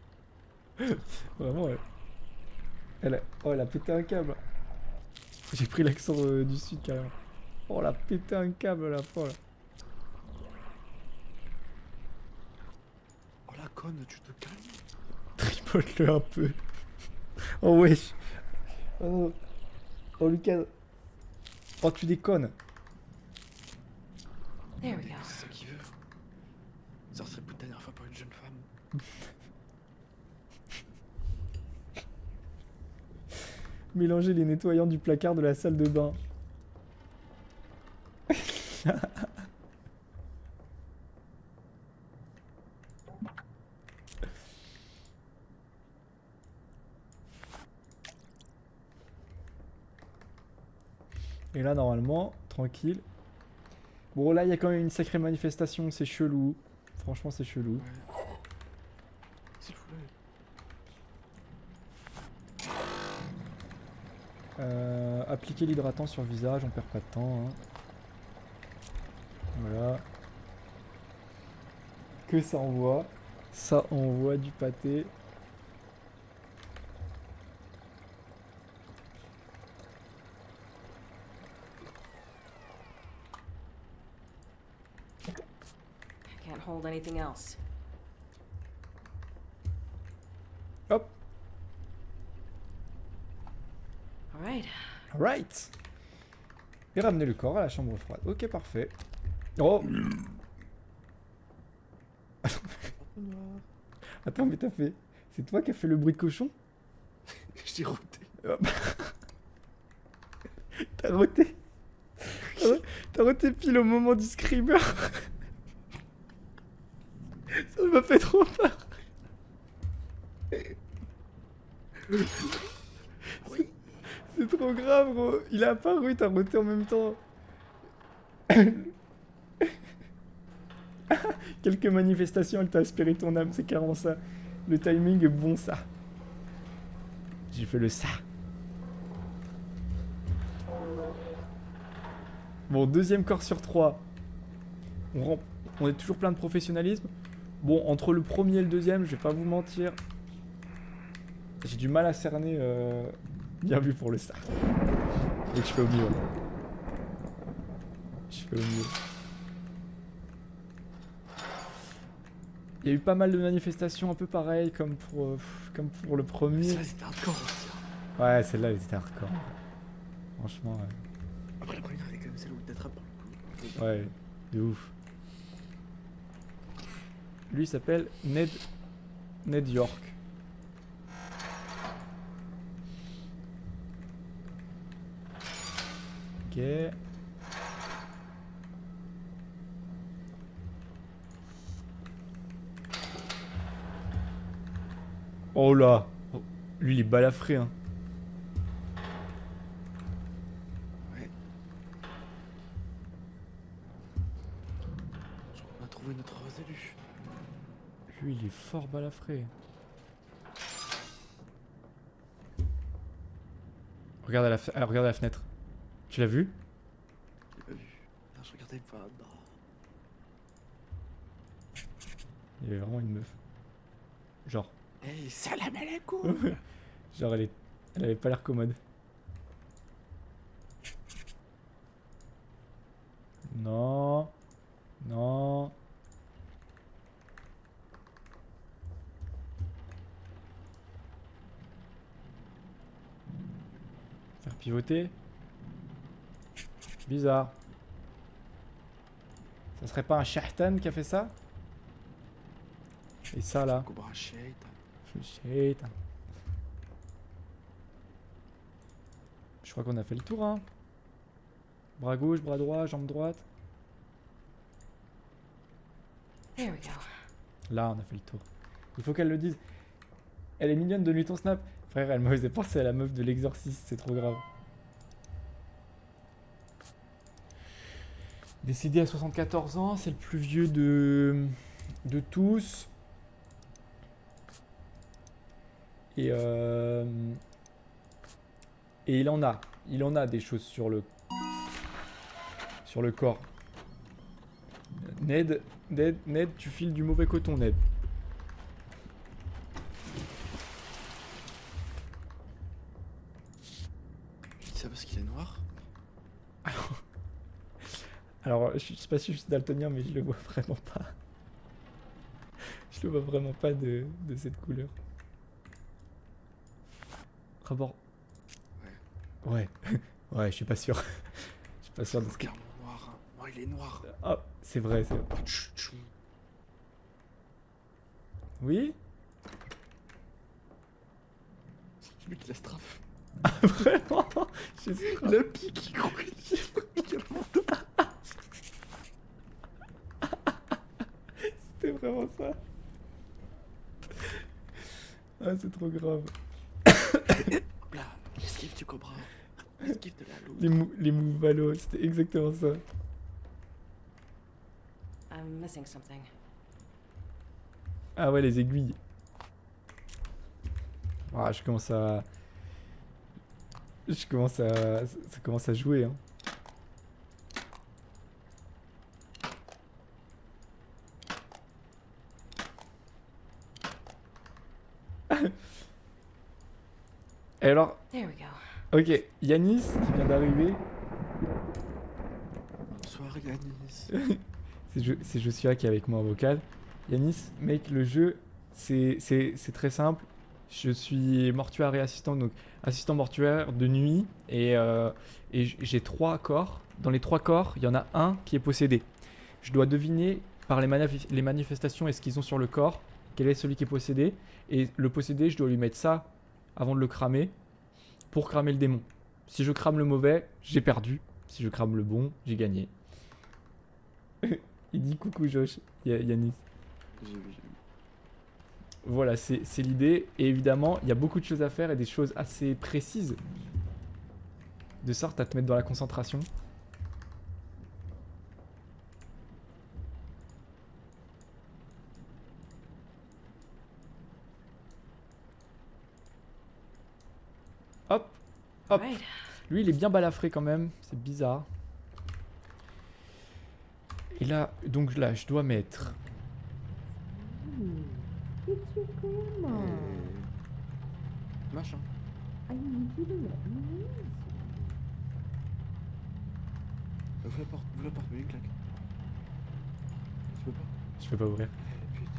Vraiment, oh, elle a pété un câble. J'ai pris l'accent du sud carrément. Oh, elle a pété un câble la fois là. Oh la conne, tu te calmes. Tripote-le un peu. Oh wesh. Oh, oh Lucas. Oh tu déconnes. There we go. C'est ça qu'il veut. Ça serait pour la dernière fois pour une jeune femme. Mélanger les nettoyants du placard de la salle de bain. Et là normalement, tranquille. Bon là il y a quand même une sacrée manifestation, c'est chelou. Franchement c'est chelou. Ouais. C'est fou là. Appliquer l'hydratant sur le visage, on perd pas de temps. Hein. Voilà. Que ça envoie. Ça envoie du pâté. I can't hold anything else. Hop. Alright. Alright. Et ramener le corps à la chambre froide. Ok, parfait. Oh. Attends, mais t'as fait... C'est toi qui as fait le bruit de cochon? J'ai roté. T'as roté. T'as roté pile au moment du screamer. Ça m'a fait trop peur. C'est trop grave, gros. Il a apparu, t'as roté en même temps. Quelques manifestations, elle t'a aspiré ton âme, c'est carrément ça. Le timing est bon, ça. J'ai fait le ça. Bon, deuxième corps sur 3. On est toujours plein de professionnalisme. Bon, entre le premier et le deuxième, je vais pas vous mentir. J'ai du mal à cerner. Bien vu pour le ça. Et je fais au mieux. Je fais au mieux. Il y a eu pas mal de manifestations un peu pareilles comme pour le premier. Ça c'était hardcore aussi. Hein. Ouais, celle-là elle était hardcore. Franchement, Après la première elle est quand même celle où il t'attrape par le cou. ouais, de ouf. Lui il s'appelle Ned York. Ok. Oh là. Oh, lui il est balafré hein. Ouais. Je crois qu'on a trouvé notre élu. Lui il est fort balafré. Regarde regarde à la fenêtre. Tu l'as vu? Je l'ai pas vu. Non, je regardais pas. Non. Il y avait vraiment une meuf. Genre. Hey, salam alaikum. Genre elle avait pas l'air commode. Non. Non. Faire pivoter. Bizarre. Ça serait pas un shahtan qui a fait ça? Et ça là. Cobra Shade. Shit. Je crois qu'on a fait le tour, hein. Bras gauche, bras droit, jambe droite. There we go. Là, on a fait le tour. Il faut qu'elle le dise. Elle est mignonne de lui ton snap. Frère, elle m'a faisait penser à la meuf de l'exorciste, c'est trop grave. Décédé à 74 ans, c'est le plus vieux de tous. Et il en a des choses sur le corps. Ned, tu files du mauvais coton, Ned. Tu dis ça parce qu'il est noir? Alors, je sais pas si je suis daltonien, mais je le vois vraiment pas. Je le vois vraiment pas de cette couleur. Rapport. Ouais. Ouais, je suis pas sûr. Je suis pas sûr de ce que... Regarde mon noir. Hein. Non, il est noir. Ah, c'est vrai, c'est vrai. Oui? C'est lui qui la strafe. Vraiment? J'ai straf. Le pic qui courait. C'était vraiment ça. Ah, c'est trop grave. Hop là, esquive du cobra. Esquive de la loupe. Les moves valo, c'était exactement ça. I'm missing something. Ah ouais, les aiguilles. Ah, je commence à... Ça commence à jouer, hein. Et alors, There we go. ok, Yanis qui vient d'arriver, Bonsoir Yanis. c'est Joshua qui est avec moi en vocal. Yanis, mec, le jeu, c'est très simple. Je suis mortuaire et assistant, donc assistant mortuaire de nuit, et j'ai 3 corps. Dans les 3 corps, il y en a un qui est possédé. Je dois deviner par les manifestations et ce qu'ils ont sur le corps, quel est celui qui est possédé. Et le possédé, je dois lui mettre ça avant de le cramer, pour cramer le démon. Si je crame le mauvais, j'ai perdu. Si je crame le bon, j'ai gagné. Il dit coucou Josh, Yanis. J'ai vu. Voilà, c'est l'idée. Et évidemment, il y a beaucoup de choses à faire et des choses assez précises. De sorte à te mettre dans la concentration. Hop, hop. Right. Lui, il est bien balafré quand même. C'est bizarre. Et là, donc là, je dois mettre... It's your grandma. Machin. I need you to let me in. Ouvre la porte, mets une claque. Tu peux pas? Je peux pas ouvrir. Eh, putain.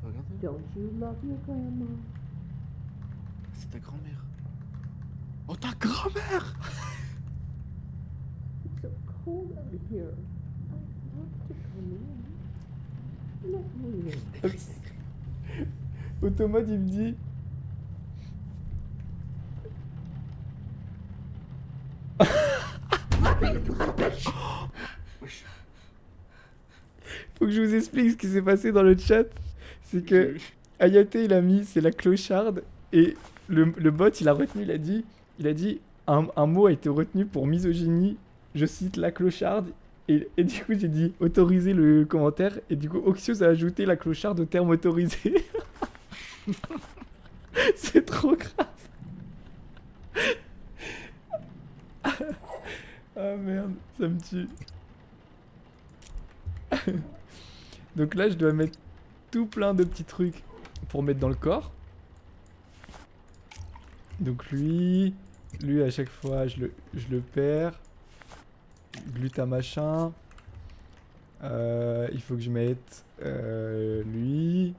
Regarde. Don't you love your grandma? C'est ta grand-mère. Oh, ta grand-mère! It's so cold out here. I want to come in. Let me in. Automode, il me dit... Wesh. Faut que je vous explique ce qui s'est passé dans le chat. C'est que Ayate, il a mis c'est la clocharde et le bot il a retenu, il a dit un mot a été retenu pour misogynie, je cite la clocharde, et du coup j'ai dit autoriser le commentaire, et du coup Oxios a ajouté la clocharde au terme autorisé. C'est trop grave. Ah merde, ça me tue. Donc là je dois mettre tout plein de petits trucs pour mettre dans le corps. Donc lui à chaque fois je le perds. Gluta machin. Il faut que je mette lui.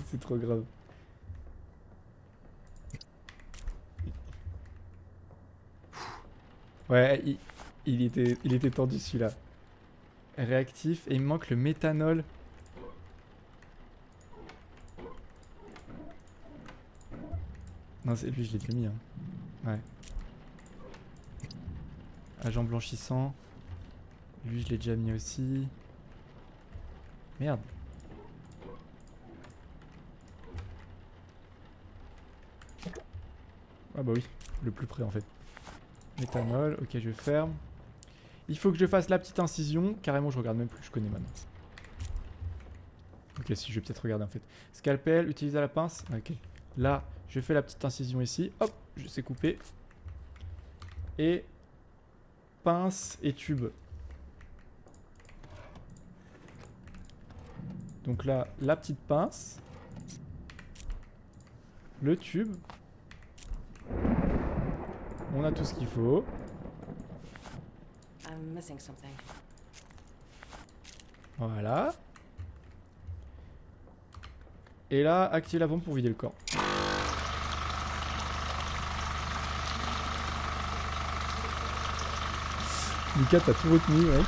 C'est trop grave. Ouais, il était tendu celui-là. Réactif, et il me manque le méthanol. Non, c'est lui, je l'ai déjà mis. Hein. Ouais. Agent blanchissant. Lui, je l'ai déjà mis aussi. Merde. Ah bah oui, le plus près en fait. Méthanol, ok, je ferme. Il faut que je fasse la petite incision. Carrément, je regarde même plus, je connais maintenant. Ok, si, je vais peut-être regarder en fait. Scalpel, utiliser la pince. Ok. Là, je fais la petite incision ici. Hop, je sais couper. Et pince et tube. Donc là, la petite pince. Le tube. On a tout ce qu'il faut. I'm missing something. Voilà. Et là, activer la pompe pour vider le corps. Lucas, t'as tout retenu, ouais.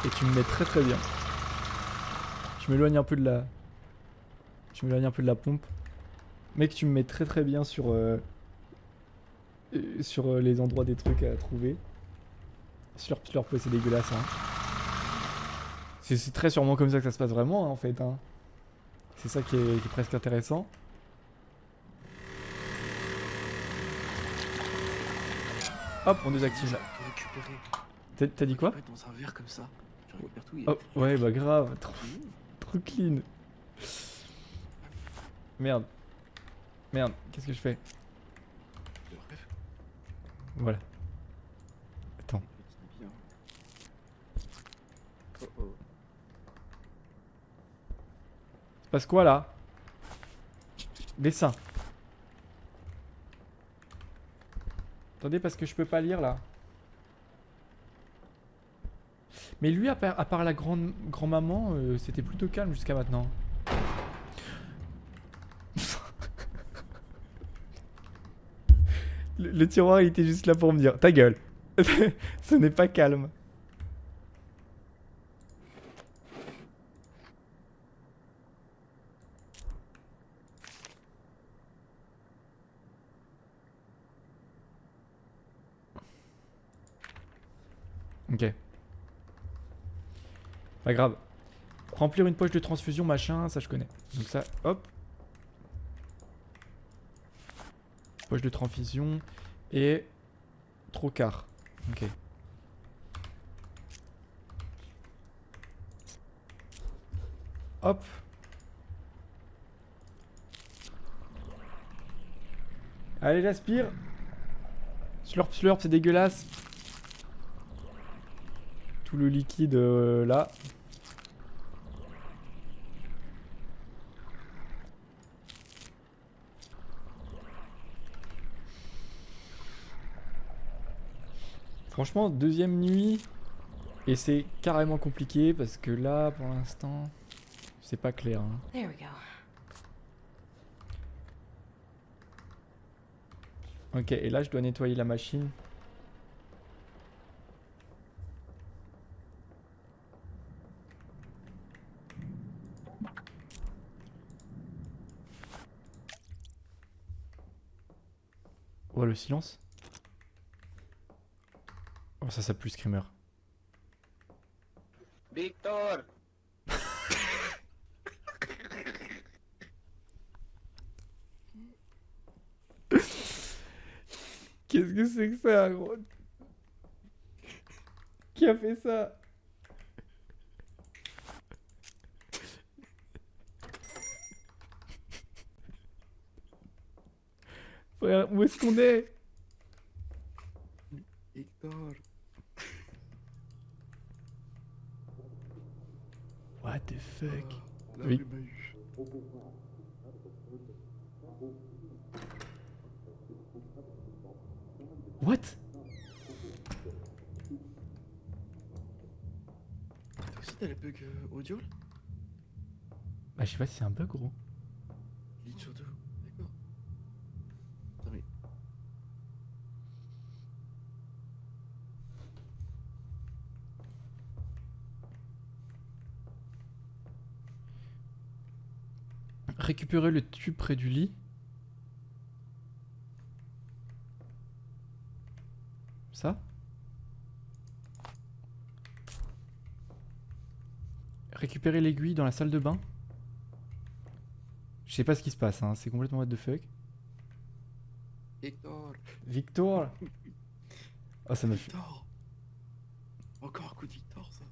Et tu me mets très très bien. Je m'éloigne un peu de la... Je m'éloigne un peu de la pompe. Mec, tu me mets très très bien sur... sur les endroits des trucs à trouver. Slurp, c'est dégueulasse, hein. C'est très sûrement comme ça que ça se passe vraiment, hein, en fait, hein. C'est ça qui est presque intéressant. Hop, on désactive là. J'ai récupéré. T'as dit quoi? Dans un verre comme ça. Je récupère tout. Oh, ouais, bah grave. Trop clean. Merde. Merde, qu'est-ce que je fais? Voilà. Attends. Oh oh. Se passe quoi là? Dessin. Attendez, parce que je peux pas lire là. Mais lui, à part la grand-maman, c'était plutôt calme jusqu'à maintenant. Le tiroir, il était juste là pour me dire ta gueule. Ce n'est pas calme. Ok. Pas grave. Remplir une poche de transfusion, machin, ça je connais. Donc ça, hop. Poche de transfusion et trocard. Ok. Hop. Allez, j'aspire. Slurp, slurp, c'est dégueulasse. Tout le liquide là. Franchement, deuxième nuit. Et c'est carrément compliqué parce que là, pour l'instant, c'est pas clair. Hein. There we go. Ok, et là, je dois nettoyer la machine. Oh, le silence. Oh, ça pue Screamer. Victor! Qu'est-ce que c'est que ça, gros? Qui a fait ça? Frère, où est-ce qu'on est? Victor! What the fuck? La Oui. rue Bahut. What? Toi aussi t'as les bugs audio là? Bah, je sais pas si c'est un bug, gros. Glitch audio, d'accord. Attends mais... Récupérer le tube près du lit. Ça? Récupérer l'aiguille dans la salle de bain. Je sais pas ce qui se passe, hein. C'est complètement what the fuck. Victor. Victor. Oh, ça m'a fait... Victor. Encore un coup de Victor, ça.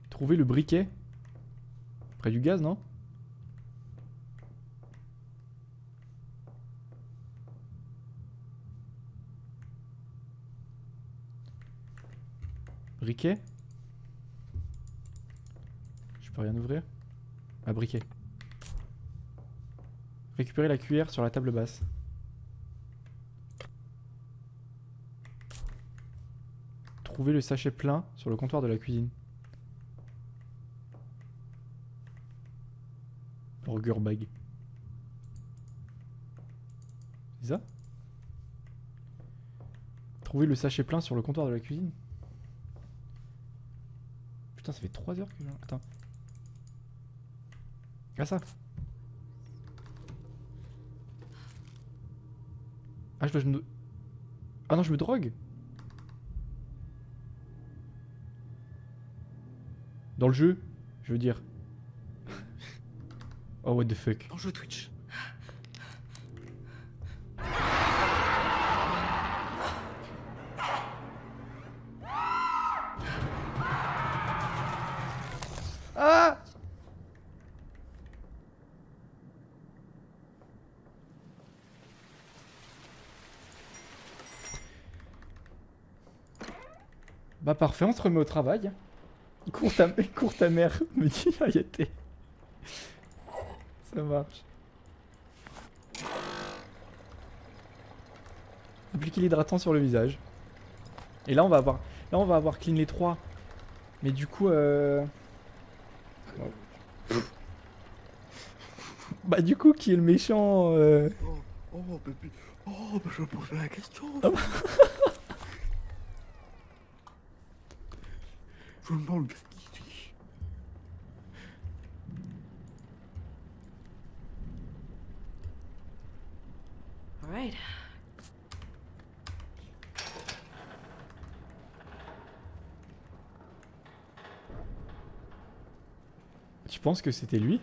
Trouver le briquet. Près du gaz, non? Briquet? Je peux rien ouvrir? Ah, briquet. Récupérer la cuillère sur la table basse. Trouver le sachet plein sur le comptoir de la cuisine. Burger bag. C'est ça? Trouver le sachet plein sur le comptoir de la cuisine. Putain, ça fait 3 heures que... Attends. Ah, ça. Ah, je dois... Ah non, je me drogue. Dans le jeu, je veux dire. Oh, what the fuck. En jeu Twitch. Ah! Bah parfait, on se remet au travail. Cours ta mère, me dit Ayate. Ça marche. Appliquer l'hydratant sur le visage. Et là on va avoir clean les 3. Mais du coup bah du coup qui est le méchant Bah, je me posais la question. Je me demande bien qui c'est. All right. Tu penses que c'était lui?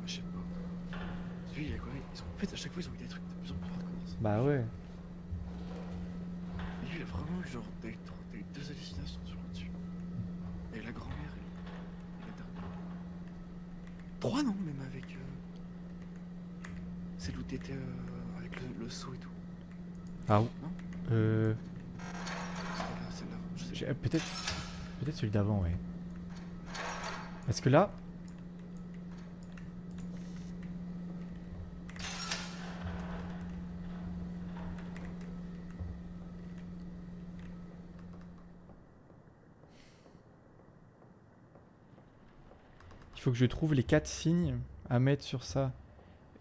Je sais pas. Lui, il a quoi? En fait, à chaque fois, ils ont eu des trucs de plus en plus hardcore. Bah ouais. Et lui, il a vraiment eu genre t'as eu 2 hallucinations sur le dessus. Et la grand-mère et la dernière. 3 non, même avec. Celle où t'étais avec le seau et tout. Ah Non? euh... Celle-là. Je sais j'ai- Peut-être celui d'avant, ouais. Parce que là... Il faut que je trouve les 4 signes à mettre sur ça.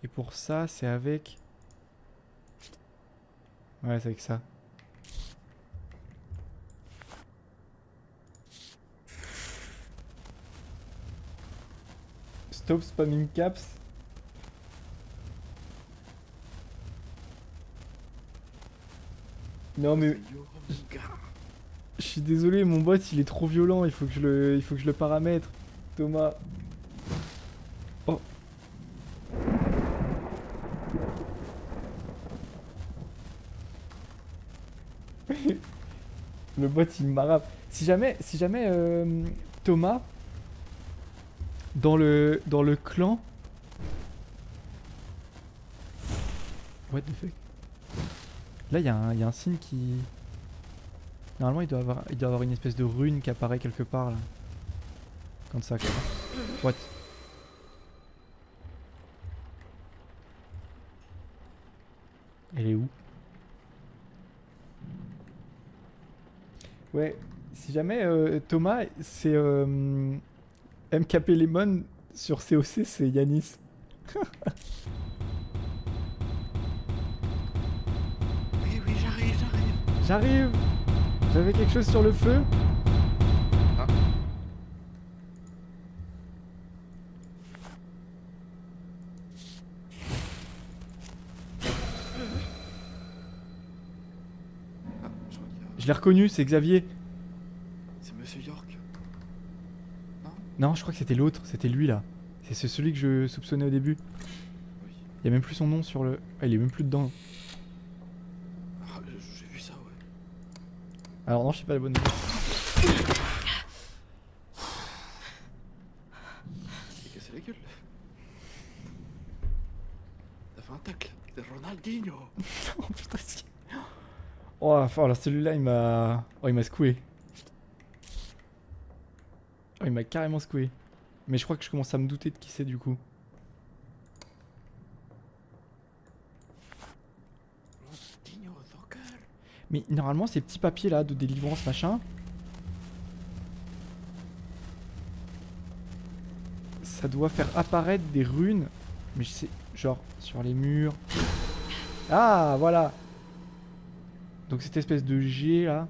Et pour ça, c'est avec... Ouais, c'est avec ça. Stop spamming caps. Non mais Yo, mon gars. je suis désolé, mon bot il est trop violent, il faut que je le paramètre. Thomas. Oh. Le bot il m'arabe. Si jamais Thomas dans le clan. What the fuck? Là il y a un signe qui... Normalement il doit avoir une espèce de rune qui apparaît quelque part là. Comme ça. What? Elle est où? Ouais, si jamais Thomas, c'est MKP Lemon sur COC, c'est Yanis. Oui, j'arrive. J'arrive! J'avais quelque chose sur le feu? Ah. Ah, j'en Je l'ai reconnu, c'est Xavier. C'est Monsieur York. Non, je crois que c'était l'autre, c'était lui là. C'est celui que je soupçonnais au début. Oui. Il y a même plus son nom sur le... Ah, il est même plus dedans. Ah, j'ai vu ça, ouais. Alors non, je sais pas la bonne... J'ai cassé la gueule. T'as fait un tacle. C'est Ronaldinho. Oh putain, si. Oh, enfin, alors celui-là, il m'a... Oh, il m'a secoué. Oh, il m'a carrément secoué. Mais je crois que je commence à me douter de qui c'est du coup. Ronaldinho, soccer. Mais normalement, ces petits papiers là de délivrance machin... Ça doit faire apparaître des runes. Mais je sais... Genre, sur les murs... Ah, voilà. Donc cette espèce de G là.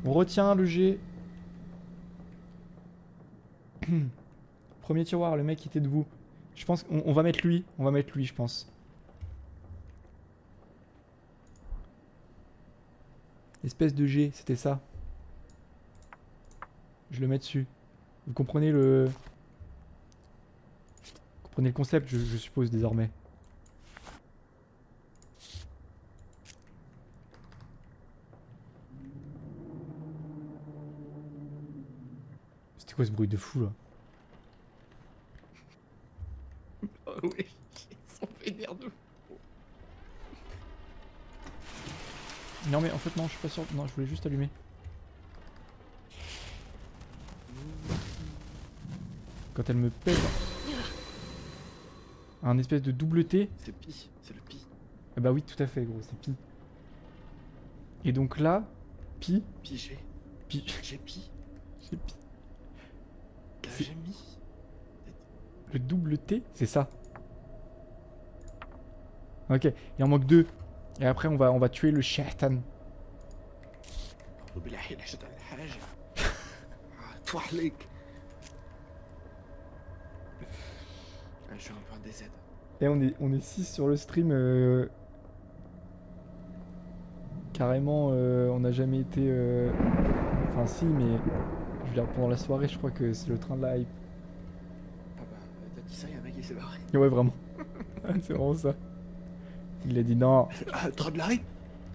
On retient le G. Premier tiroir, le mec qui était debout. Je pense qu'on va mettre lui. On va mettre lui, je pense. Espèce de G, c'était ça. Je le mets dessus. Vous comprenez le... Vous comprenez le concept, je suppose, désormais. C'était quoi ce bruit de fou là? Oh oui, ils sont vénères de fou. Non mais en fait non, je suis pas sûr. Non, je voulais juste allumer. Quand elle me pète un espèce de double T. C'est Pi, c'est le Pi. Ah bah oui, tout à fait gros, c'est Pi. Et donc là, Pi, Pi G. Pi, J'ai Pi. c'est Pi. Là, C'est- j'ai mis. Le double T, c'est ça. Ok, il en manque 2. Et après on va tuer le shaitan. وبالله لا شد على حاجة. طوح عليك. Je suis un peu un DZ. Et on est 6 sur le stream. Carrément, on n'a jamais été... Enfin si, mais... Je veux dire, pendant la soirée, je crois que c'est le train de la hype. Ah bah, t'as dit ça, y'a un mec qui s'est barré. Ouais, vraiment. C'est vraiment ça. Il a dit non, Ah, trop de la rime.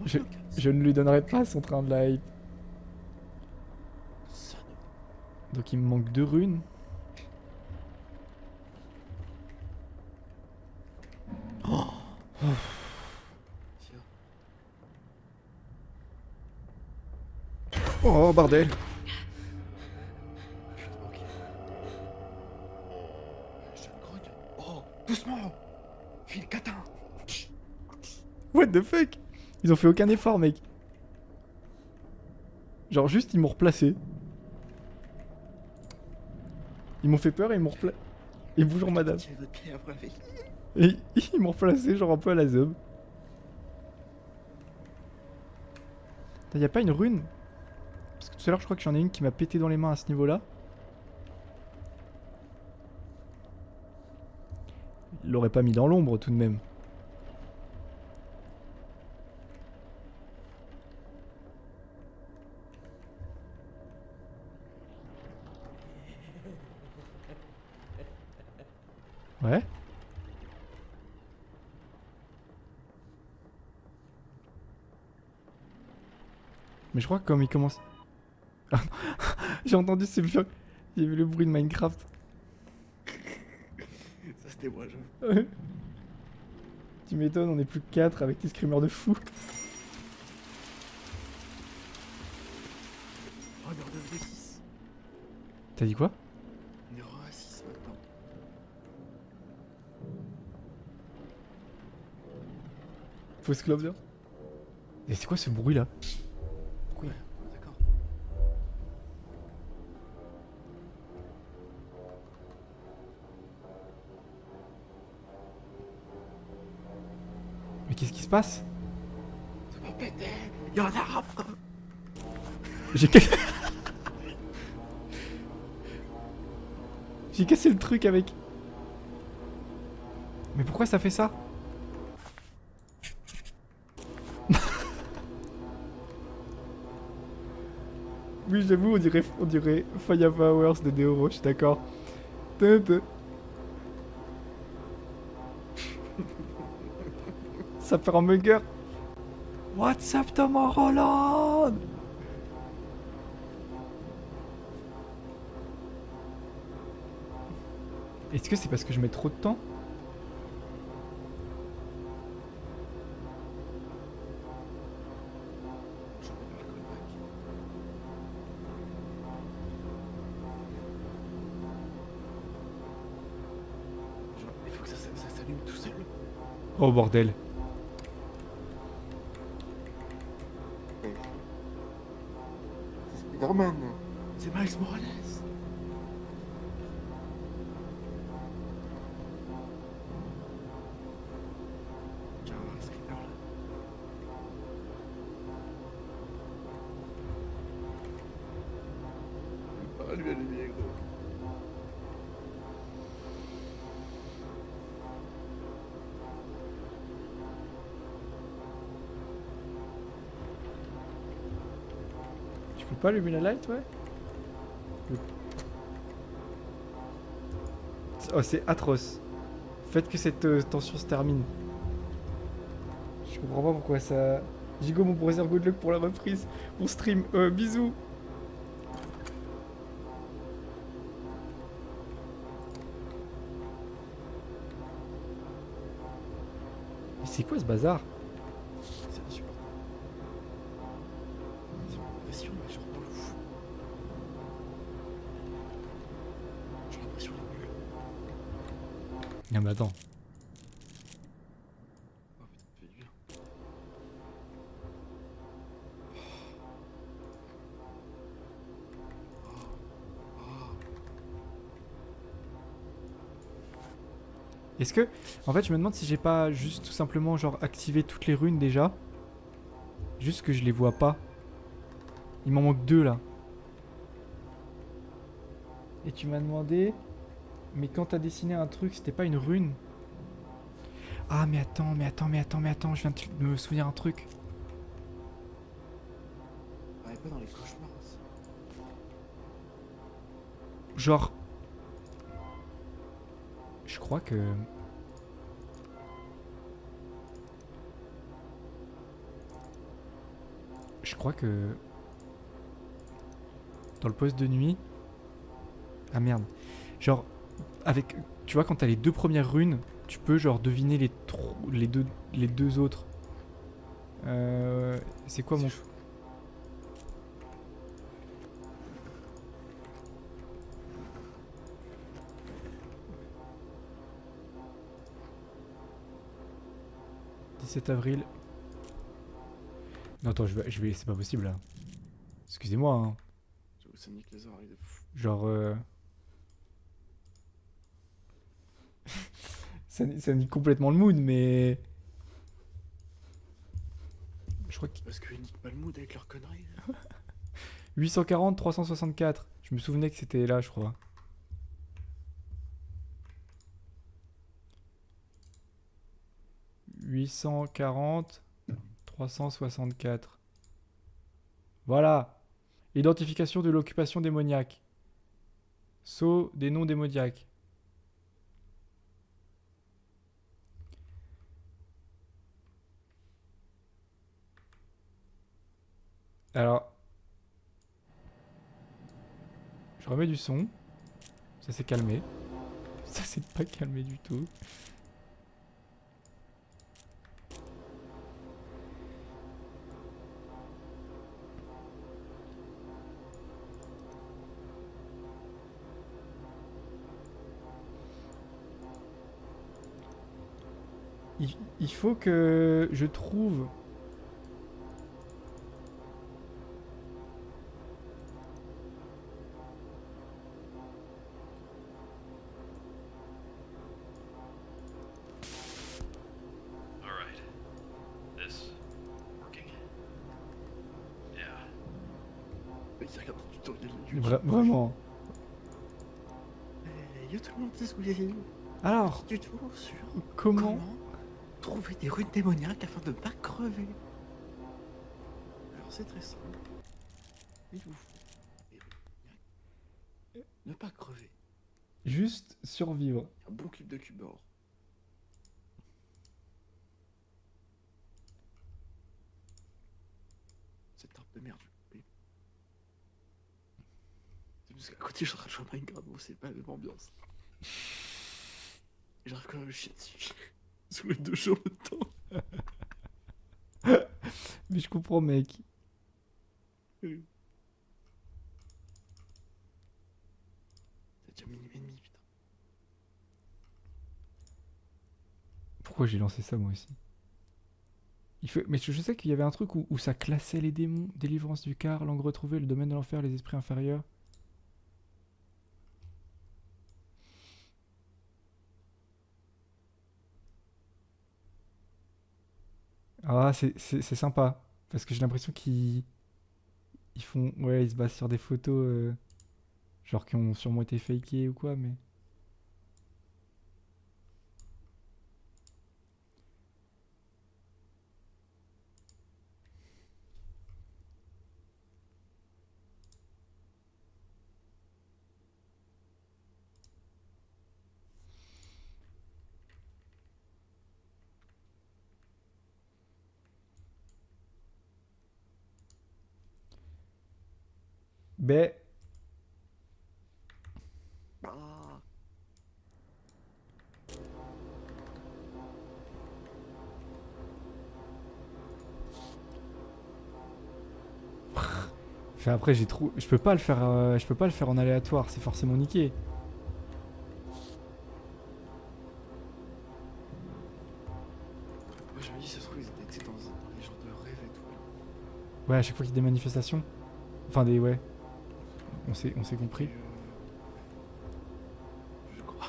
je ne lui donnerai pas son train de la hype. Salaud. Donc il me manque 2 runes. Tiens. Oh bordel. Putain, ok. Je te grogne. Oh, doucement. File catin. What the fuck? Ils ont fait aucun effort, mec. Genre juste ils m'ont replacé. Ils m'ont fait peur et ils m'ont replacé. Et bonjour madame. Tiens, votre pied après la fille. Et ils m'ont replacé genre un peu à la zob. Y'a pas une rune? Parce que tout à l'heure je crois que j'en ai une qui m'a pété dans les mains à ce niveau là. Il l'aurait pas mis dans l'ombre tout de même. Ouais. Mais je crois que comme il commence... J'ai entendu ce bruit. J'ai vu le bruit de Minecraft. Ça, c'était moi, je. Tu m'étonnes, on est plus que 4 avec tes screamers de fou. Oh, on est redevenu 6. T'as dit quoi? On est re à 6 maintenant. Fausse clope bien. Et c'est quoi ce bruit là? Ouais, d'accord. Mais qu'est-ce qui se passe? Ça va péter. Y'a un arbre. J'ai cassé... J'ai cassé le truc avec... Mais pourquoi ça fait ça? Oui, j'avoue, on dirait Fireflowers de Deoro, je suis d'accord. Ça fait un mugger. What's up, Tom Holland? Est-ce que c'est parce que je mets trop de temps? J'en ai marre, callback. Genre, il faut que ça s'allume tout seul. Oh bordel. C'est Spider-Man. C'est Miles Morales. Tiens, on va un screamer là. Ah, lui, elle est bien, gros. Tu peux pas allumer la light, ouais? Oh, c'est atroce. Faites que cette tension se termine. Je comprends pas pourquoi ça... Gigo, mon professeur good luck pour la reprise. On stream. Bisous. Mais c'est quoi ce bazar? C'est insupportable. C'est une pression, mais genre dans le fou. J'ai l'impression d'être nul. Non mais attends. Oh putain, ça fait du bien. Est-ce que... En fait, je me demande si j'ai pas juste tout simplement genre activé toutes les runes déjà. Juste que je les vois pas. Il m'en manque 2 là. Et tu m'as demandé... Mais quand t'as dessiné un truc, c'était pas une rune? Ah mais attends, je viens de me souvenir un truc. On est pas dans les cauchemars aussi. Genre... Je crois que... Je crois que... Dans le poste de nuit... Ah merde. Genre, avec... Tu vois, quand t'as les 2 premières runes, tu peux genre deviner les deux autres. C'est quoi mon... chaud. « 17 avril... » Non, attends, je vais... C'est pas possible, là. Excusez-moi, hein. J'avoue, ça nique les oreilles de fou. Genre... ça nique complètement le mood, mais... Je crois que... Parce qu'ils niquent pas le mood avec leurs conneries. 840, 364. Je me souvenais que c'était là, je crois. « 840, 364. » Voilà. Identification de l'occupation démoniaque. Sceau des noms démoniaques. Alors... Je remets du son. Ça s'est calmé. Ça s'est pas calmé du tout. Il faut que je trouve... All right. This working? Yeah. Mais il regarde le tutoriel de YouTube. Vraiment. Yo tout le monde, c'est ce que j'ai Alors, tuto sur comment... trouver des runes démoniaques afin de ne pas crever. Alors c'est très simple. Il vous faut Ne pas crever. Juste survivre. Un bon cube de cube or. Cette arme de merde, je vais c'est parce qu'à côté, je suis en train de jouer à Minecraft, bon, c'est pas la même ambiance. Et j'arrive quand même à me chier dessus. Sous les deux jeux en même temps. Mais je comprends, mec. C'est déjà minuit et demi, putain. Pourquoi j'ai lancé ça, moi aussi? Mais je sais qu'il y avait un truc où ça classait les démons. Délivrance du quart, langue retrouvée, le domaine de l'enfer, les esprits inférieurs. Ah, c'est sympa. Parce que j'ai l'impression ils font... Ouais, ils se basent sur des photos... genre qui ont sûrement été fakées ou quoi, mais... Ben... Ah. Enfin, après, j'ai trop... Je peux pas le faire, je peux pas le faire en aléatoire, c'est forcément niqué. Moi je me dis, ça se trouve, ils étaient tu sais, dans les genres de rêves et tout. Là. Ouais, à chaque fois qu'il y a des manifestations. Enfin, des... Ouais. On s'est compris. Et, je crois.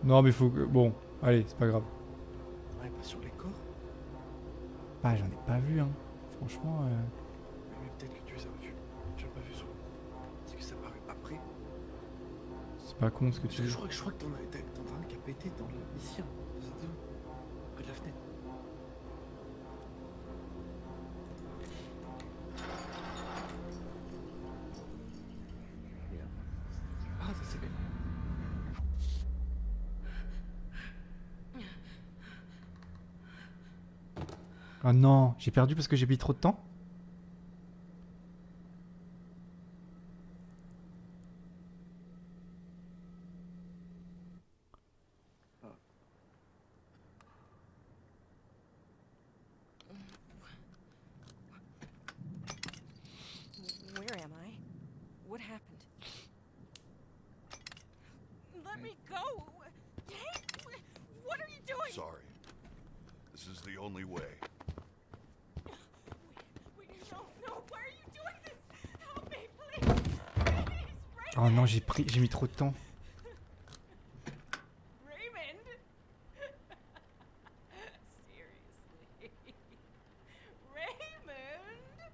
Non, mais faut que... Bon, allez, c'est pas grave. Ouais, pas sur les corps. Bah, j'en ai pas vu, hein. Franchement... Mais peut-être que tu les as vus. Tu l'as pas vu sur. Est-ce que ça paraît après? C'est pas con ce que Parce tu que dis. je crois que t'en as un qui a pété dans le. Ici, hein, dans cette zone. Près de la fenêtre. Ah, ça c'est bien. Ah non, j'ai perdu parce que j'ai mis trop de temps. Where am I? What happened? Let me go! Hey! What are you doing? Sorry. This is the only way. Wait, no, why are you doing this? Help me, please! Please, Oh non, j'ai mis trop de temps. Raymond! Seriously? Raymond?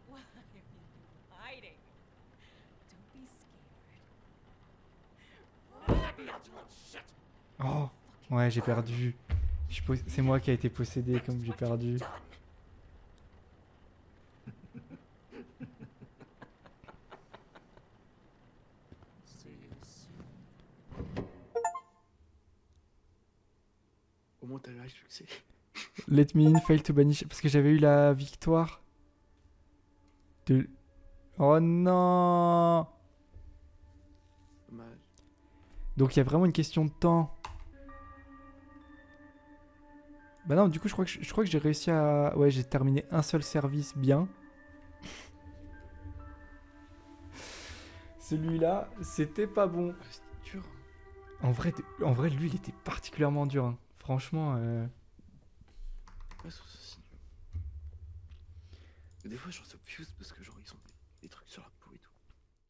Why are you hiding? Don't be scared. Oh, ouais, j'ai perdu. C'est moi qui a été possédé comme j'ai perdu. Au moins t'as eu un succès. Let me in, fail to banish. Parce que j'avais eu la victoire. De... Oh non! Dommage. Donc il y a vraiment une question de temps. Bah non, du coup, je crois que j'ai réussi à... Ouais, j'ai terminé un seul service bien. Celui-là, c'était pas bon. Ouais, c'était dur. En vrai, lui, il était particulièrement dur, hein. Franchement... Ouais, c'est aussi dur. Mais des fois, je trouve ça fuse parce que genre, ils ont des trucs sur la